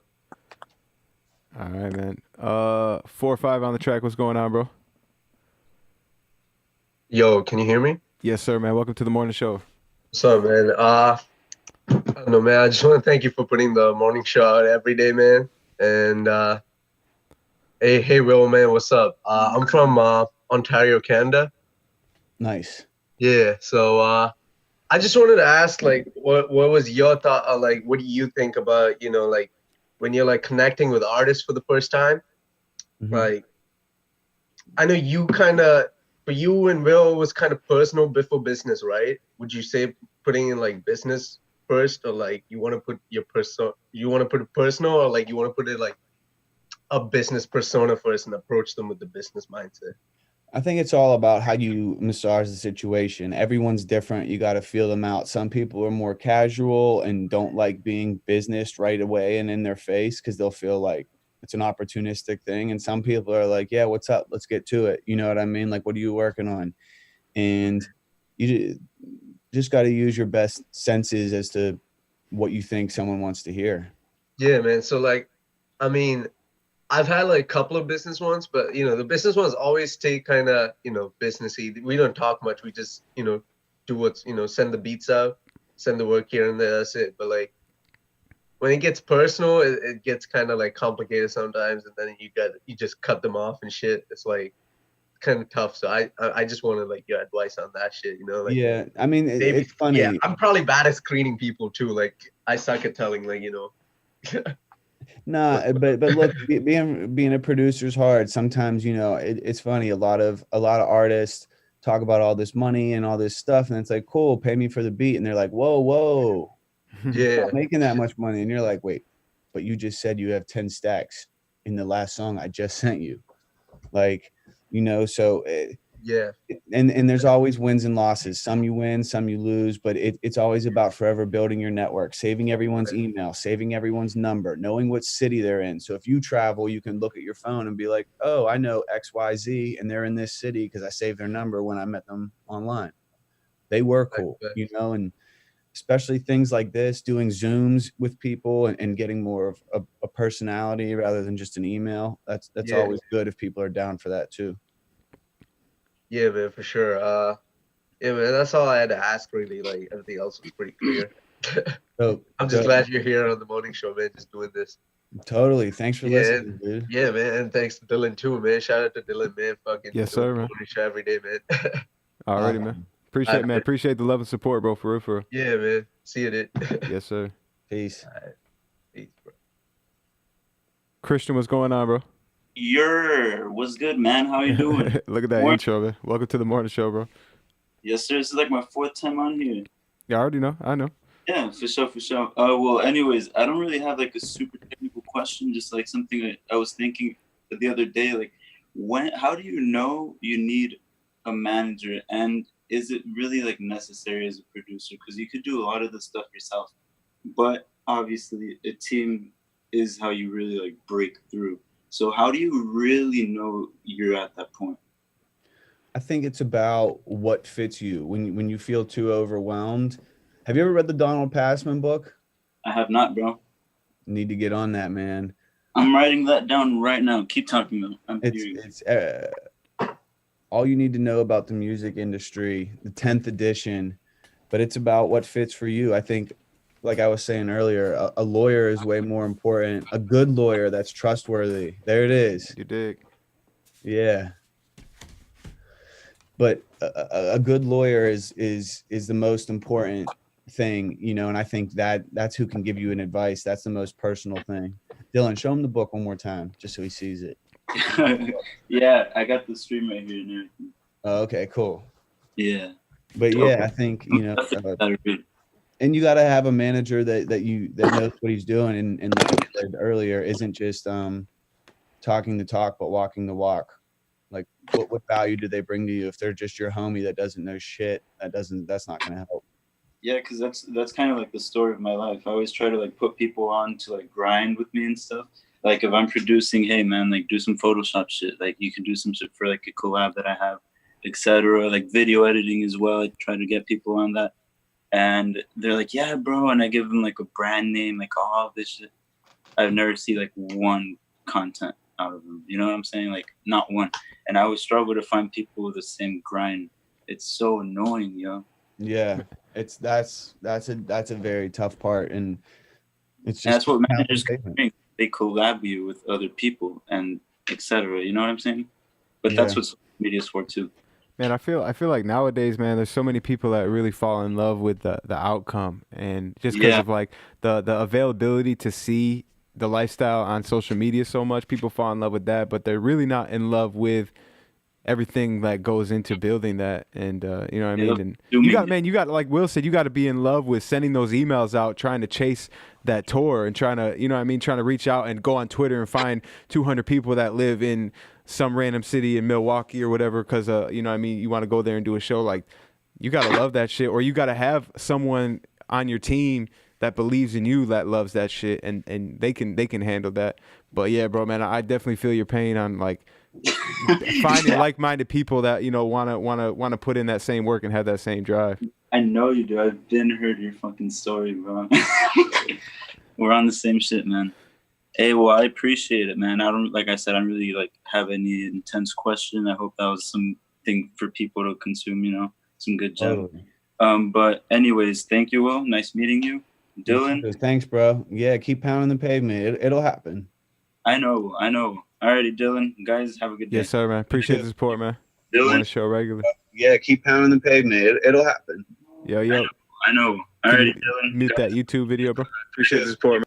All right, man. 4-5 on the track. What's going on, bro? Yo, can you hear me? Yes, sir, man. Welcome to the morning show. What's up, man? I don't know, man. I just want to thank you for putting the morning show out every day, man. And hey, Will, man, what's up? I'm from Ontario, Canada. Nice. Yeah, so I just wanted to ask, like, what was your thought? Like, what do you think about, like, when you're like connecting with artists for the first time? Mhm. Like, I know you kind of, for you and Will, was kind of personal before business, right? Would you say putting in like business first, or like you want to put your put it personal, or like you want to put it like a business persona first and approach them with the business mindset? I think it's all about how you massage the situation. Everyone's different. You got to feel them out. Some people are more casual and don't like being business right away and in their face because they'll feel like it's an opportunistic thing. And some people are like, yeah, what's up? Let's get to it. You know what I mean? Like, what are you working on? And you just got to use your best senses as to what you think someone wants to hear. Yeah, man. So like, I mean, I've had like a couple of business ones, but the business ones always stay kind of, businessy. We don't talk much. We just, do what's, send the beats out, send the work here and there. That's it. But like, when it gets personal, it gets kind of like complicated sometimes, and then you just cut them off and shit. It's like kind of tough. So I just wanted like your advice on that shit. Like, Yeah, I mean, maybe, it's funny. yeah, I'm probably bad at screening people too. Like I suck at telling, like, Nah, but look, being a producer's hard. Sometimes, it's funny. A lot of artists talk about all this money and all this stuff, and it's like, cool, pay me for the beat, and they're like, whoa, Yeah. not making that much money, and you're like, wait, but you just said you have 10 stacks in the last song I just sent you, like, so. Yeah. And there's always wins and losses. Some you win, some you lose, but it's always about forever building your network, saving everyone's email, saving everyone's number, knowing what city they're in. So if you travel, you can look at your phone and be like, oh, I know XYZ and they're in this city because I saved their number when I met them online. They were cool, and especially things like this, doing Zooms with people and getting more of a personality rather than just an email. That's always good if people are down for that too. Yeah, man, for sure. Yeah, man, that's all I had to ask, really. Like, everything else was pretty clear. I'm just glad you're here on the morning show, man, just doing this. Totally. Thanks for listening, dude. Yeah, man, and thanks to Dylan, too, man. Shout out to Dylan, man. Fucking yes, sir, man. Morning show every day, man. Alrighty, man. Appreciate the love and support, bro, for real. Yeah, man. See you, dude. Yes, sir. Peace. All right. Peace, bro. Christian, what's going on, bro? What's good, man? How you doing? Look at that intro, man. Welcome to the morning show, bro. Yes, sir. This is like my 4th time on here. Yeah, I already know. I know. Yeah, for sure. Well, anyways, I don't really have like a super technical question, just like something that I was thinking the other day. Like, how do you know you need a manager, and is it really like necessary as a producer? Because you could do a lot of the stuff yourself, but obviously a team is how you really like break through. So how do you really know you're at that point? I think it's about what fits you. When you feel too overwhelmed. Have you ever read the Donald Passman book? I have not, bro. Need to get on that, man. I'm writing that down right now. Keep talking, though. It's all you need to know about the music industry, the 10th edition, but it's about what fits for you. I think, like I was saying earlier, a lawyer is way more important. A good lawyer that's trustworthy. There it is. You dig? Yeah. But a good lawyer is the most important thing, and I think that's who can give you an advice. That's the most personal thing. Dylan, show him the book one more time, just so he sees it. Yeah, I got the stream right here and everything. Oh, okay, cool. Yeah. But yeah, I think, and you got to have a manager that knows what he's doing. And like I said earlier, isn't just talking the talk, but walking the walk. Like what value do they bring to you? If they're just your homie that doesn't know shit, that's not going to help. Yeah, because that's kind of like the story of my life. I always try to like put people on to like grind with me and stuff. Like if I'm producing, hey man, like do some Photoshop shit. Like you can do some shit for like a collab that I have, etc. Like video editing as well. I try to get people on that, and they're like, yeah, bro. And I give them like a brand name, like all of this shit. I've never seen like one content out of them. You know what I'm saying? Like not one. And I always struggle to find people with the same grind. It's so annoying, yo. Yeah, that's a very tough part, and it's And just that's what managers can bring. They collab you with other people and etc. You know what I'm saying? But that's what social media is for too. Man, I feel like nowadays, man, there's so many people that really fall in love with the outcome, and just because of like the availability to see the lifestyle on social media so much, people fall in love with that, but they're really not in love with everything that goes into building that. And you know what I mean? And you got like Will said, you got to be in love with sending those emails out, trying to chase that tour and trying to, you know what I mean, trying to reach out and go on Twitter and find 200 people that live in some random city in Milwaukee or whatever, because you know what I mean, you want to go there and do a show. Like, you got to love that shit, or you got to have someone on your team that believes in you, that loves that shit, and they can handle that. But yeah, bro, man, I definitely feel your pain on like finding like-minded people that, you know, wanna put in that same work and have that same drive. I know you do. I've been heard your fucking story, bro. We're on the same shit, man. Hey, well, I appreciate it, man. I don't, like I said, I don't really like have any intense question. I hope that was something for people to consume, you know, some good gem. But anyways, thank you, Will. Nice meeting you. Dylan. Thanks, bro. Yeah, keep pounding the pavement. It'll happen. I know. Alrighty, Dylan. Guys, have a good day. Yes, sir, man. Appreciate the support, man. Dylan. On the show regularly. Yeah, keep pounding the pavement. It'll happen. Yo. I know. Alrighty, Dylan. Mute that YouTube video, bro. Appreciate the support, man.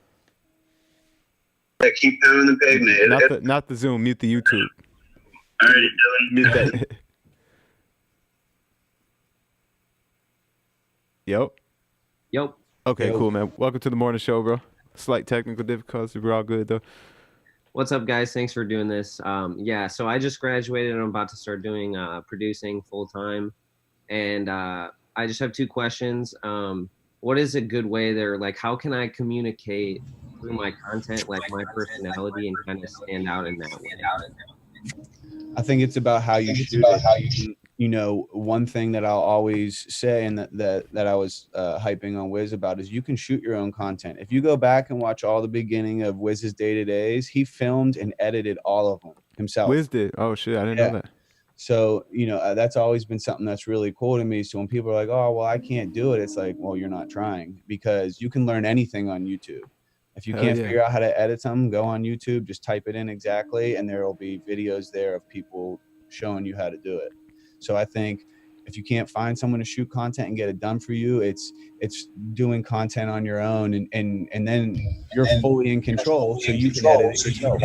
Yeah, keep pounding the pavement. Not the Zoom. Mute the YouTube. Alrighty, Dylan. Mute that. Yo. Okay, cool, man. Welcome to the morning show, bro. Slight technical difficulties. We're all good, though. What's up, guys? Thanks for doing this. Yeah, so I just graduated and I'm about to start doing producing full-time. And I just have two questions. What is a good way there? Like, how can I communicate through my content, like my personality, and kind of stand out in that way? I think it's about how you shoot it. You know, one thing that I'll always say, and that I was hyping on Wiz about, is you can shoot your own content. If you go back and watch all the beginning of Wiz's day-to-days, he filmed and edited all of them himself. Wiz did? Oh, shit. I didn't know that. So, you know, that's always been something that's really cool to me. So when people are like, oh, well, I can't do it, it's like, well, you're not trying, because you can learn anything on YouTube. If you can't figure out how to edit something, go on YouTube, just type it in exactly, and there will be videos there of people showing you how to do it. So I think if you can't find someone to shoot content and get it done for you, it's doing content on your own, and then you're fully in control, so you can edit it yourself.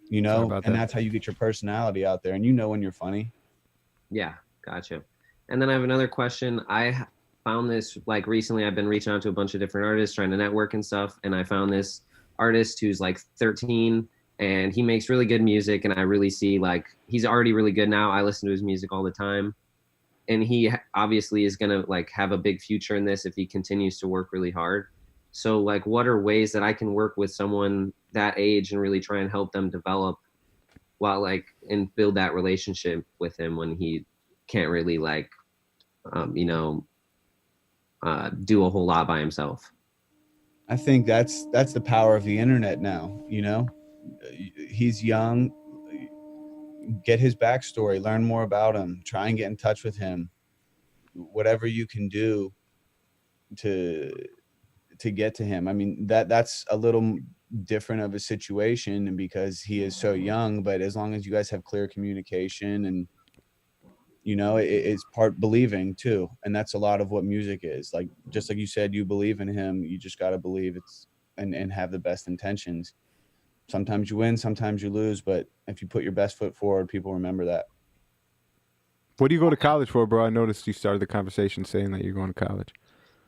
You know, and that's how you get your personality out there, and you know when you're funny. Yeah, gotcha. And then I have another question. I found this, like, recently I've been reaching out to a bunch of different artists, trying to network and stuff, and I found this artist who's like 13, and he makes really good music, and I really see, like, he's already really good now. I listen to his music all the time, and he obviously is gonna like have a big future in this if he continues to work really hard. So, like, what are ways that I can work with someone that age and really try and help them develop while, like, and build that relationship with him when he can't really, like, you know, do a whole lot by himself? I think that's the power of the internet now. You know, he's young. Get his backstory, learn more about him, try and get in touch with him. Whatever you can do to get to him. I mean, that's a little different of a situation because he is so young, but as long as you guys have clear communication, and you know, it's part believing too, and that's a lot of what music is. Like, just like you said, you believe in him, you just got to believe it's and have the best intentions. Sometimes you win, sometimes you lose, but if you put your best foot forward, people remember that. What do you go to college for, bro? I noticed you started the conversation saying that you're going to college.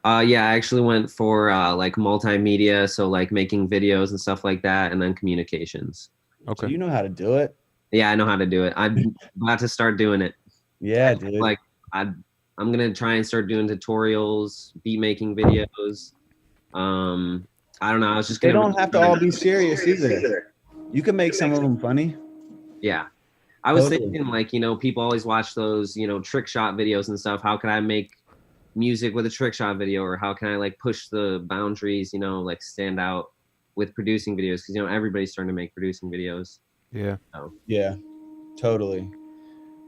Yeah, I actually went for like multimedia, so like making videos and stuff like that, and then communications. Okay. So you know how to do it? Yeah, I know how to do it. I'm about to start doing it. Yeah, dude. Like, I'm gonna try and start doing tutorials, beat making videos. I don't know. I was just They gonna. don't have to all be serious either. You can make some of them funny. Yeah. I was Totally. thinking, like, you know, people always watch those, you know, trick shot videos and stuff. How can I make music with a trick shot video, or how can I like push the boundaries, you know, like stand out with producing videos? Because, you know, everybody's starting to make producing videos. Yeah. So. Yeah, totally.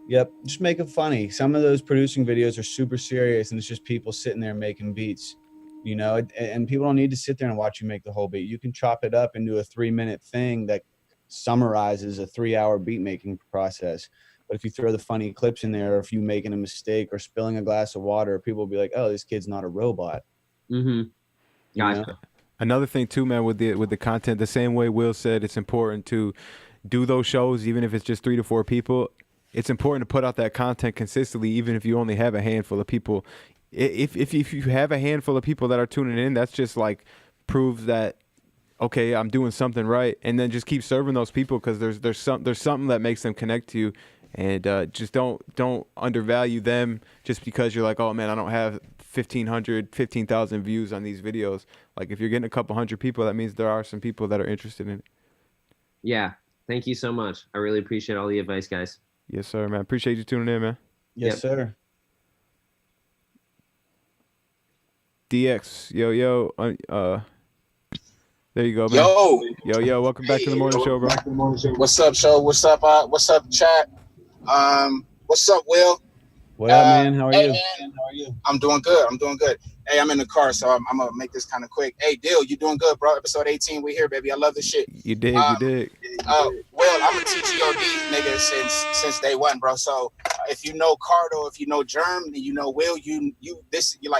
Yep, just make it funny. Some of those producing videos are super serious, and it's just people sitting there making beats, you know. And people don't need to sit there and watch you make the whole beat. You can chop it up into a 3-minute thing that summarizes a 3-hour beat making process. But if you throw the funny clips in there, or if you making a mistake or spilling a glass of water, people will be like, "Oh, this kid's not a robot." Mm-hmm. Gotcha. You know? Another thing too, man, with the content, the same way Will said, it's important to do those shows, even if it's just 3 to 4 people. It's important to put out that content consistently, even if you only have a handful of people. If you have a handful of people that are tuning in, that's just like proves that, okay, I'm doing something right. And then just keep serving those people, because there's something that makes them connect to you. And just don't undervalue them just because you're like, oh man, I don't have 15,000 views on these videos. Like, if you're getting a couple hundred people, that means there are some people that are interested in it. Yeah. Thank you so much. I really appreciate all the advice, guys. Yes, sir, man. Appreciate you tuning in, man. Yes, Yep. sir. DX, yo, there you go, man. Yo, welcome back to the morning show, bro. What's up, show? What's up, chat? What's up, Will? What up, man? How are Hey, you? man, how are you? I'm doing good. Hey, I'm in the car, so I'm gonna make this kind of quick. Hey, Dill, you doing good, bro? Episode 18, we here, baby. I love this shit. You dig. Will, I'm a TGOD nigga since day one, bro. So if you know Cardo, if you know Germ, then you know Will. This is you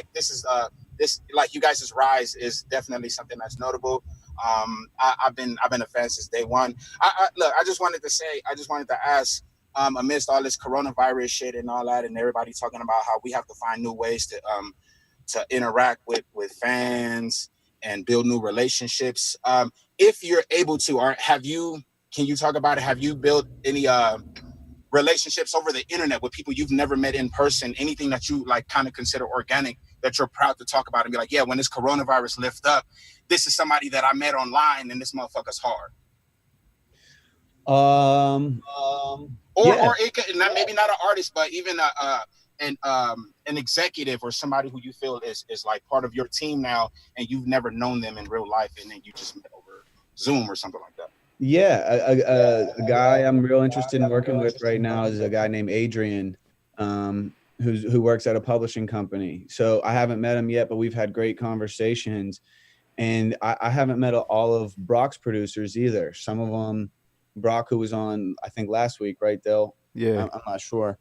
guys' rise is definitely something that's notable. I've been a fan since day one. I just wanted to ask. Amidst all this coronavirus shit and all that, and everybody talking about how we have to find new ways to interact with fans and build new relationships. If you're able to, or can you talk about it? Have you built any relationships over the internet with people you've never met in person? Anything that you like kind of consider organic that you're proud to talk about and be like, yeah, when this coronavirus lift up, this is somebody that I met online and this motherfucker's hard. Or it could maybe not an artist, but even an executive or somebody who you feel is like part of your team now, and you've never known them in real life, and then you just met over Zoom or something like that. Yeah, a guy I'm real interested in working with right now is a guy named Adrian, who works at a publishing company. So I haven't met him yet, but we've had great conversations, and I haven't met all of Brock's producers either. Some of them. Brock, who was on, I think last week, right, Dell? Yeah. I'm not sure.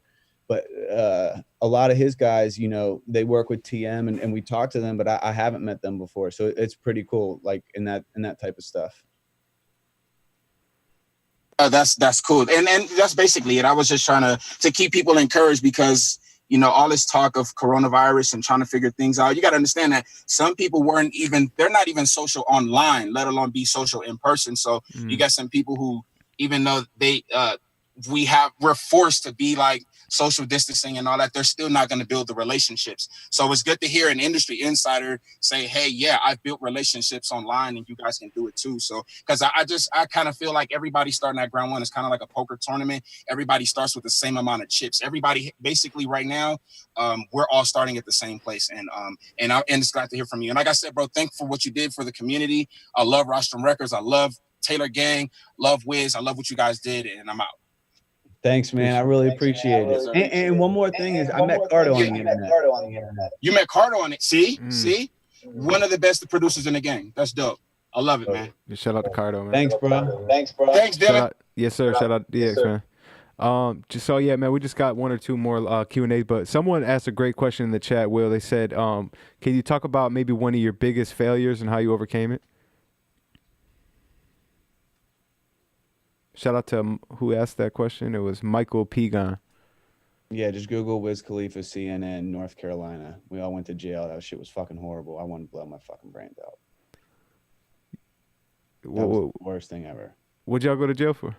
But a lot of his guys, you know, they work with TM and we talk to them, but I haven't met them before. So it's pretty cool, like in that type of stuff. That's cool. And that's basically it. I was just trying to keep people encouraged because, you know, all this talk of coronavirus and trying to figure things out, you got to understand that some people they're not even social online, let alone be social in person. So you got some people who, even though we're forced to be like social distancing and all that, they're still not going to build the relationships. So it's good to hear an industry insider say, hey, yeah, I've built relationships online and you guys can do it too. So, because I kind of feel like everybody starting at ground one is kind of like a poker tournament. Everybody starts with the same amount of chips. Everybody basically right now, we're all starting at the same place. And it's glad to hear from you. And like I said, bro, thank you for what you did for the community. I love Rodstrom Records. I love Taylor Gang, love Wiz. I love what you guys did, and I'm out. Thanks, man. I really appreciate it. And one more thing is I met Cardo on the internet. You met Cardo on it. See? One of the best producers in the game. That's dope. I love it, man. Shout out to Cardo, man. Thanks, bro. Thanks, Dylan. Yes, sir. Shout out to DX, man. Yeah, man, we just got one or two more Q&A, but someone asked a great question in the chat, Will. They said, can you talk about maybe one of your biggest failures and how you overcame it? Shout out to who asked that question. It was Michael Pegon. Yeah, just Google Wiz Khalifa, CNN, North Carolina. We all went to jail. That shit was fucking horrible. I wanted to blow my fucking brains out. That was the worst thing ever. What'd y'all go to jail for?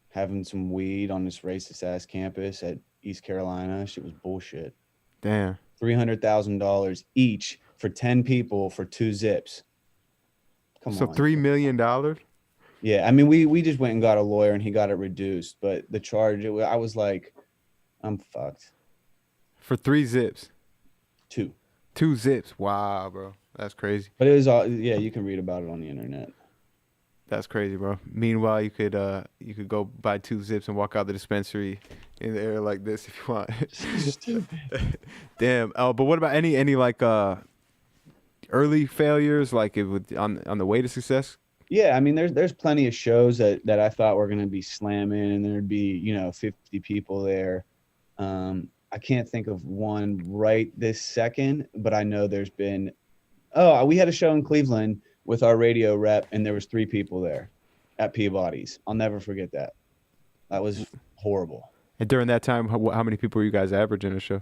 Having some weed on this racist ass campus at East Carolina. Shit was bullshit. Damn. $300,000 each for 10 people for 2 zips. Come So on. $3 million? Yeah, I mean, we just went and got a lawyer and he got it reduced, but the charge, I was like, I'm fucked. For 3 zips. 2. 2 zips. Wow, bro. That's crazy. But it was all, yeah, you can read about it on the internet. That's crazy, bro. Meanwhile, you could go buy 2 zips and walk out the dispensary in the air like this if you want. Stupid. Damn. Oh, but what about any like early failures, like it would on the way to success? Yeah, I mean, there's plenty of shows that I thought were gonna be slamming, and there'd be 50 people there. I can't think of one right this second, but I know there's been. Oh, we had a show in Cleveland with our radio rep, and there was 3 people there at Peabody's. I'll never forget that. That was horrible. And during that time, how many people were you guys averaging a show?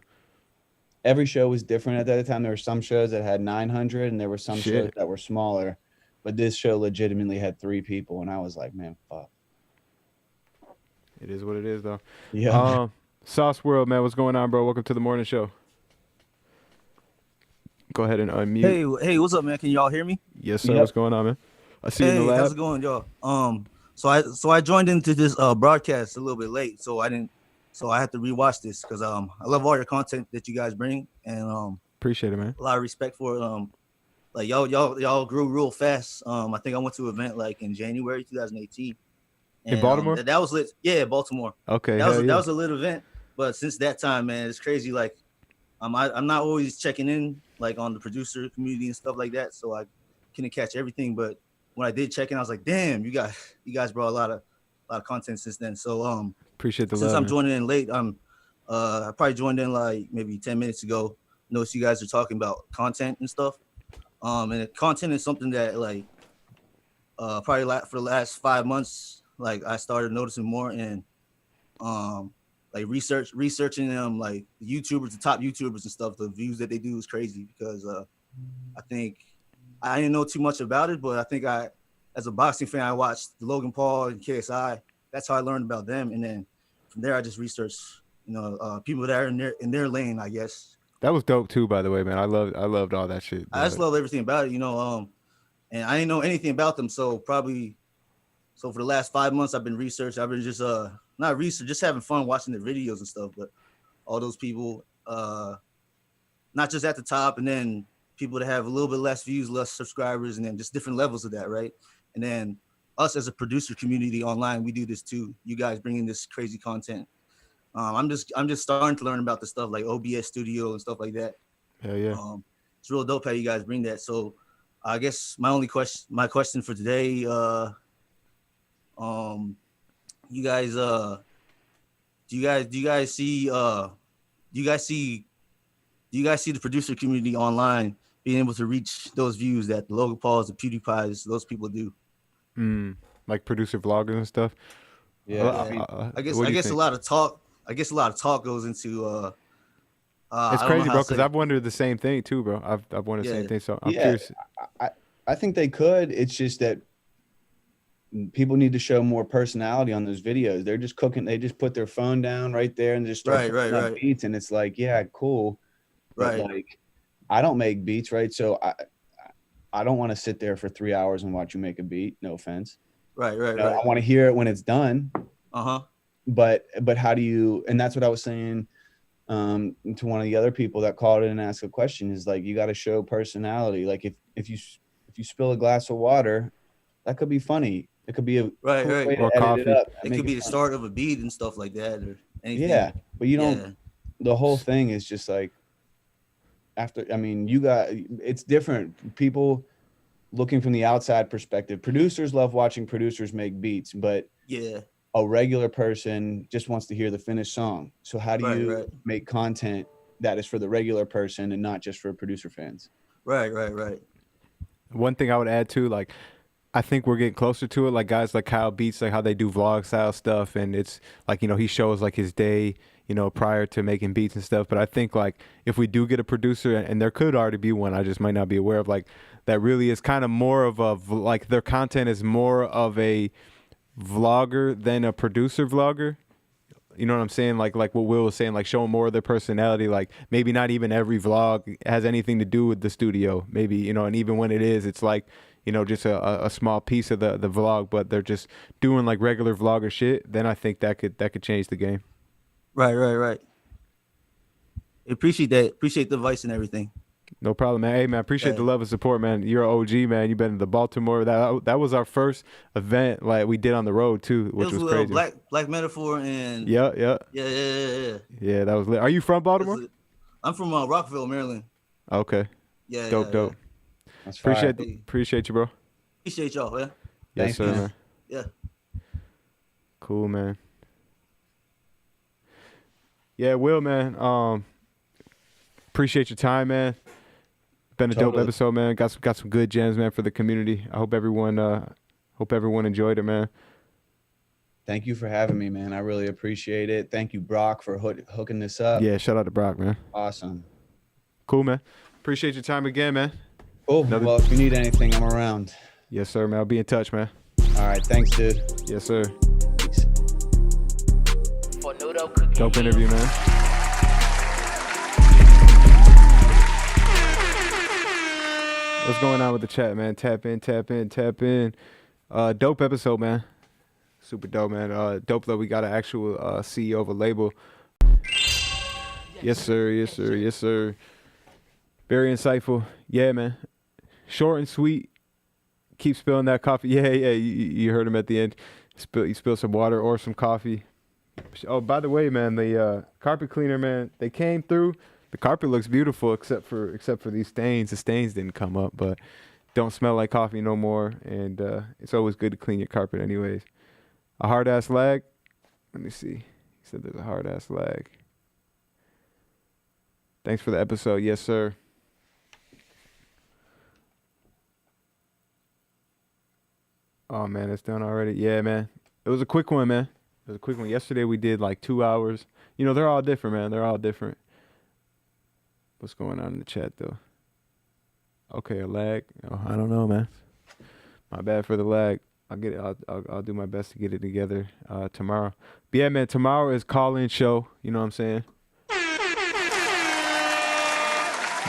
Every show was different at that time. There were some shows that had 900, and there were some shows that were smaller. But this show legitimately had 3 people, and I was like, man, fuck. It is what it is, though. Yeah. Sauce World, man, what's going on, bro? Welcome to the morning show. Go ahead and unmute. Hey, what's up, man? Can y'all hear me? Yes, sir. Yep. What's going on, man? I see you in the lab. How's it going, y'all? So I joined into this broadcast a little bit late, so I had to rewatch this because I love all your content that you guys bring, and Appreciate it, man. a lot of respect for it. Like y'all grew real fast. I think I went to an event like in January 2018. And, In Baltimore? That was lit. Yeah, Baltimore. Okay. That was a lit event. But since that time, man, it's crazy. Like, I'm not always checking in like on the producer community and stuff like that, so I couldn't catch everything. But when I did check in, I was like, damn, you guys brought a lot of content since then. So Appreciate the since love. I'm man. joining in late, I probably joined in like maybe 10 minutes ago. Noticed you guys are talking about content and stuff. And content is something that like probably for the last 5 months, like I started noticing more, and like researching them, like the YouTubers, the top YouTubers and stuff. The views that they do is crazy because I think I didn't know too much about it, but I think as a boxing fan, I watched Logan Paul and KSI. That's how I learned about them, and then from there I just researched, people that are in their lane, I guess. That was dope too, by the way, man. I loved all that shit. I just love everything about it, and I didn't know anything about them. So for the last 5 months, I've been researching. I've been just not research, just having fun watching their videos and stuff. But all those people, not just at the top, and then people that have a little bit less views, less subscribers, and then just different levels of that, right? And then us as a producer community online, we do this too. You guys bringing this crazy content. I'm just starting to learn about the stuff like OBS Studio and stuff like that. Hell yeah. It's real dope how you guys bring that. So I guess my question for today, you guys, do you guys see the producer community online being able to reach those views that the Logan Pauls, the PewDiePies, those people do? Like producer vloggers and stuff. Yeah. I guess a lot of talk goes into It's crazy, bro, because I've wondered the same thing too, bro. I've wondered the same thing. So I'm curious. I think they could. It's just that people need to show more personality on those videos. They're just cooking. They just put their phone down right there and just start putting up beats. And it's like, yeah, cool. But like, I don't make beats, right? So I don't want to sit there for 3 hours and watch you make a beat. No offense. Right. I want to hear it when it's done. But how do you? And that's what I was saying to one of the other people that called in and asked a question, is like, you got to show personality. Like if you spill a glass of water, that could be funny. It could be a right. Or coffee. It could be the start of a beat and stuff like that, or anything. Yeah, but you don't. Yeah. The whole thing is just like, it's different. People looking from the outside perspective. Producers love watching producers make beats, but a regular person just wants to hear the finished song. So how do you make content that is for the regular person and not just for producer fans? Right. One thing I would add too, like, I think we're getting closer to it. Like guys like Kyle Beats, like how they do vlog style stuff, and it's like, he shows like his day, prior to making beats and stuff. But I think like if we do get a producer, and there could already be one, I just might not be aware of, like that really is kind of more of a, like their content is more of a vlogger than a producer vlogger. You know what I'm saying? Like what Will was saying, like showing more of their personality. Like maybe not even every vlog has anything to do with the studio. Maybe, you know, and even when it is, it's like, you know, just a small piece of the vlog, but they're just doing like regular vlogger shit. Then I think that could change the game. Right. Appreciate that. Appreciate the advice and everything. No problem, man. Hey, man, I appreciate the love and support, man. You're an OG, man. You've been to the Baltimore. That was our first event like we did on the road too, which was crazy. Black Metaphor and yeah. Yeah, that was lit. Are you from Baltimore? I'm from Rockville, Maryland. Okay. Yeah. Dope. That's Appreciate you, bro. Appreciate y'all, man. Yes, sir, man. Yeah. Cool, man. Yeah, Will, man. Appreciate your time, man. Been a dope episode, man. Got some good gems, man, for the community. I hope everyone enjoyed it, man. Thank you for having me, man. I really appreciate it. Thank you, Brock, for hooking this up. Yeah, shout out to Brock, man. Awesome. Cool, man. Appreciate your time again, man. Cool. Well, if you need anything, I'm around. Yes, sir, man. I'll be in touch, man. All right. Thanks, dude. Yes, sir. Peace. Dope interview, man. What's going on with the chat, man? Tap in. Dope episode, man. Super dope, man. Dope that we got an actual CEO of a label. Yes, sir. Very insightful. Yeah, man. Short and sweet. Keep spilling that coffee. Yeah. You heard him at the end. You spilled some water or some coffee. Oh, by the way, man, the carpet cleaner, man, they came through. The carpet looks beautiful except for these stains. The stains didn't come up, but don't smell like coffee no more. And it's always good to clean your carpet anyways. A hard ass lag. Let me see. He said there's a hard ass lag. Thanks for the episode. Yes, sir. Oh man, it's done already. Yeah, man. It was a quick one, man. It was a quick one. Yesterday we did like 2 hours. You know, they're all different, man. They're all different. What's going on in the chat though? Okay, a lag. Oh, I don't know, man. My bad for the lag. I'll get it. I'll do my best to get it together tomorrow. But yeah, man, tomorrow is call-in show. You know what I'm saying?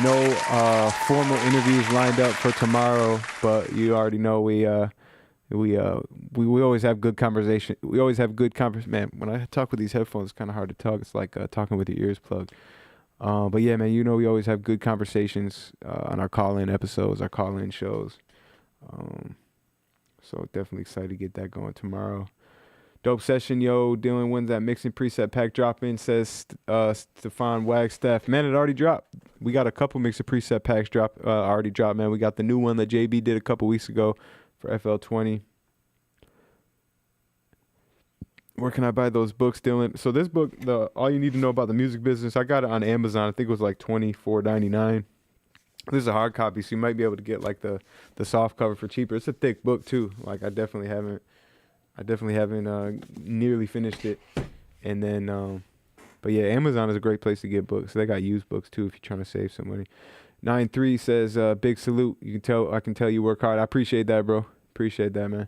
No formal interviews lined up for tomorrow, but you already know we always have good conversation. We always have good conversation. Man, when I talk with these headphones, it's kind of hard to talk. It's like talking with your ears plugged. But yeah, man, you know we always have good conversations on our call-in episodes, our call-in shows. So definitely excited to get that going tomorrow. Dope session, yo. Dylan, when's that mixing preset pack drop in? Says Stefan Wagstaff. Man, it already dropped. We got a couple mixing preset packs already dropped, man. We got the new one that JB did a couple weeks ago for FL20. Where can I buy those books, Dylan? So this book, All You Need to Know About the Music Business, I got it on Amazon. I think it was like $24.99. This is a hard copy, so you might be able to get like the soft cover for cheaper. It's a thick book too. Like I definitely haven't nearly finished it. And then, but yeah, Amazon is a great place to get books. They got used books too if you're trying to save some money. 93 says, big salute. I can tell you work hard. I appreciate that, bro. Appreciate that, man.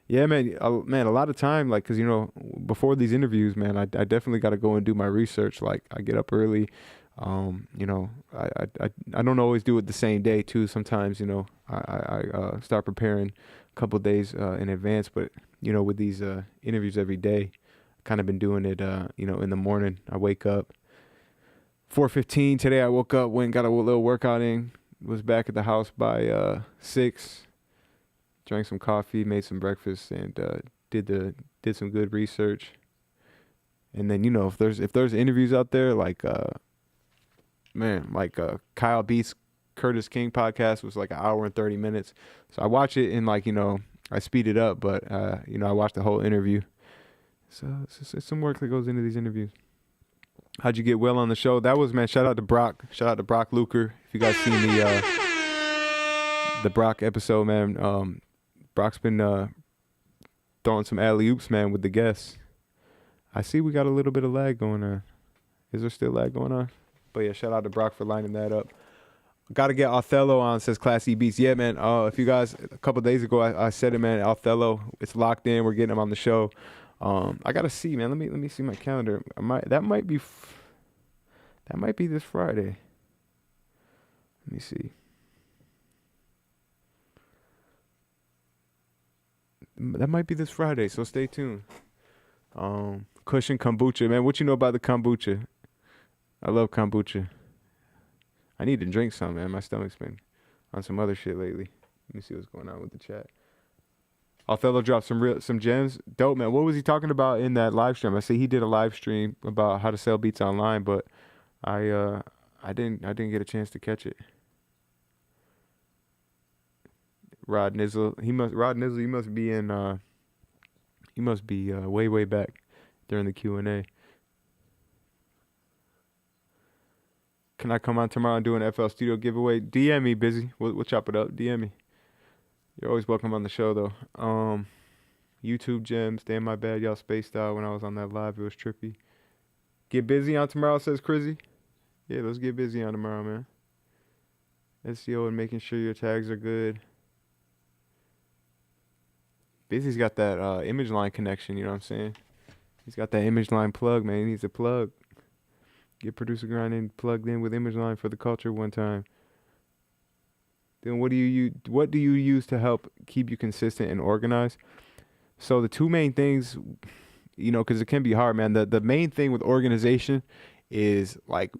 Yeah, man. A lot of time, like, cause you know, before these interviews, man, I definitely got to go and do my research. Like I get up early. You know, I don't always do it the same day too. Sometimes, you know, I start preparing a couple of days in advance, but you know, with these interviews every day, I kind of been doing it, you know, in the morning. I wake up 4:15 today. I woke up, went and got a little workout in, was back at the house by 6, drank some coffee, made some breakfast, and did some good research. And then, you know, if there's interviews out there like Kyle Beats Curtis King podcast was like 1 hour and 30 minutes. So I watch it in like, you know, I speed it up, but you know, I watched the whole interview. So it's some work that goes into these interviews. How'd you get Will on the show? That was, man, shout out to Brock Luker. If you guys seen the Brock episode, man, Brock's been throwing some alley-oops, man, with the guests. I see we got a little bit of lag going on. Is there still lag going on? But yeah, shout out to Brock for lining that up. Got to get Othello on, says Class E Beats. Yeah, man, if you guys, a couple days ago, I said it, man, Othello, it's locked in. We're getting him on the show. I gotta see, man. Let me see my calendar. That might be this Friday. Let me see. That might be this Friday, so stay tuned. Cushion kombucha, man. What you know about the kombucha? I love kombucha. I need to drink some, man. My stomach's been on some other shit lately. Let me see what's going on with the chat. Othello dropped some gems. Dope, man. What was he talking about in that live stream? I see he did a live stream about how to sell beats online, but I didn't get a chance to catch it. Rod Nizzle, he must be way back during the Q&A. Can I come on tomorrow and do an FL Studio giveaway? DM me, Busy. We'll chop it up. DM me. You're always welcome on the show, though. YouTube gems. Damn, my bad. Y'all spaced out when I was on that live. It was trippy. Get busy on tomorrow, says Crizzy. Yeah, let's get busy on tomorrow, man. SEO and making sure your tags are good. Busy's got that image line connection, you know what I'm saying? He's got that image line plug, man. He needs a plug. Get ProducerGrind and plugged in with image line for the culture one time. Then what do you use to help keep you consistent and organized? So the two main things, you know, because it can be hard, man. The main thing with organization is like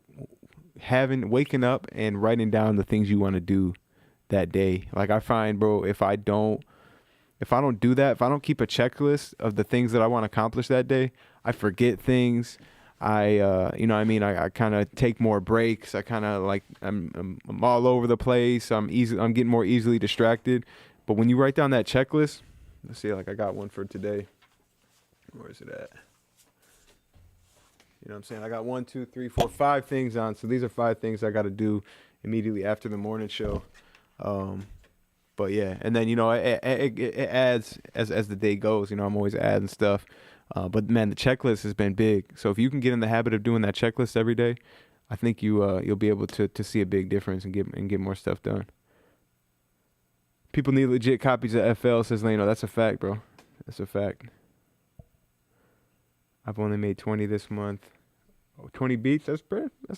waking up and writing down the things you want to do that day. Like I find, bro, if I don't do that, if I don't keep a checklist of the things that I want to accomplish that day, I forget things. I kind of take more breaks. I kind of like I'm all over the place. I'm getting more easily distracted. But when you write down that checklist, let's see, like I got one for today. Where is it at? You know what I'm saying? I got 1, 2, 3, 4, 5 things on. So these are 5 things I got to do immediately after the morning show. But yeah, and then, you know, it adds as the day goes. You know, I'm always adding stuff. But man, the checklist has been big. So if you can get in the habit of doing that checklist every day, I think you'll be able to see a big difference and get more stuff done. People need legit copies of FL, says Leno. That's a fact, bro. That's a fact. I've only made 20 this month. 20 beats, that's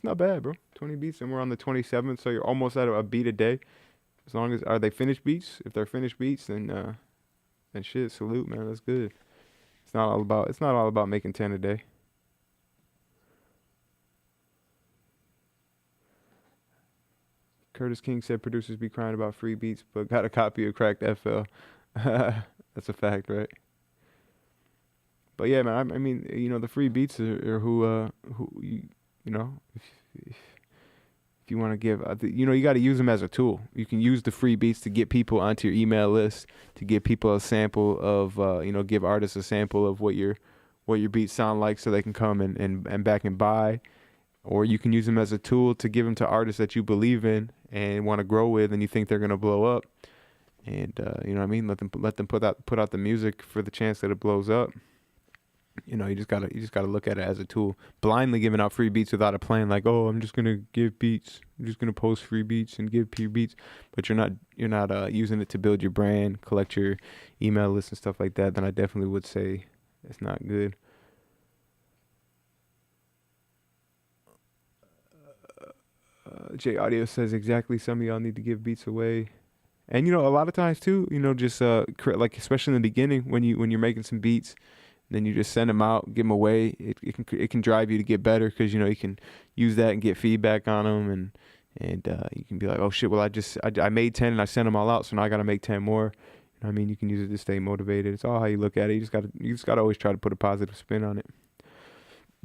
not bad, bro. 20 beats, and we're on the 27th, so you're almost at a beat a day. As long as, are they finished beats? If they're finished beats, then shit, salute, man. That's good. It's not all about making 10 a day. Curtis King said producers be crying about free beats, but got a copy of Cracked FL. That's a fact, right? But yeah, man. I mean, you know, the free beats are who you know, if you want to give, you know, you got to use them as a tool. You can use the free beats to get people onto your email list, to give people a sample of, you know, give artists a sample of what your beats sound like, so they can come and back and buy. Or you can use them as a tool to give them to artists that you believe in and want to grow with, and you think they're gonna blow up. And you know what I mean? Let them put out the music for the chance that it blows up. You know, you just gotta look at it as a tool. Blindly giving out free beats without a plan, like, oh, I'm just gonna give beats. I'm just gonna post free beats and give free beats, but you're not using it to build your brand, collect your email list and stuff like that. Then I definitely would say it's not good. J Audio says exactly. Some of y'all need to give beats away, and you know, a lot of times too, you know, just like especially in the beginning when you're making some beats. Then you just send them out, give them away. It can drive you to get better, because you know you can use that and get feedback on them, and you can be like, oh shit, well I made 10 and I sent them all out, so now I got to make 10 more. You know what I mean? You can use it to stay motivated. It's all how you look at it. You just got to always try to put a positive spin on it.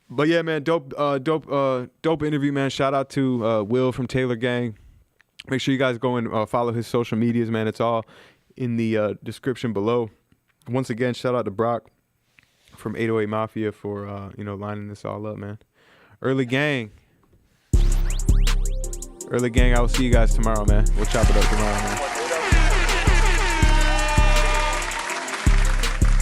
But yeah, man, dope interview, man. Shout out to Will from Taylor Gang. Make sure you guys go and follow his social medias, man. It's all in the description below. Once again, shout out to Brock from 808 Mafia for you know, lining this all up, man. Early gang, I will see you guys tomorrow, man. We'll chop it up tomorrow, man.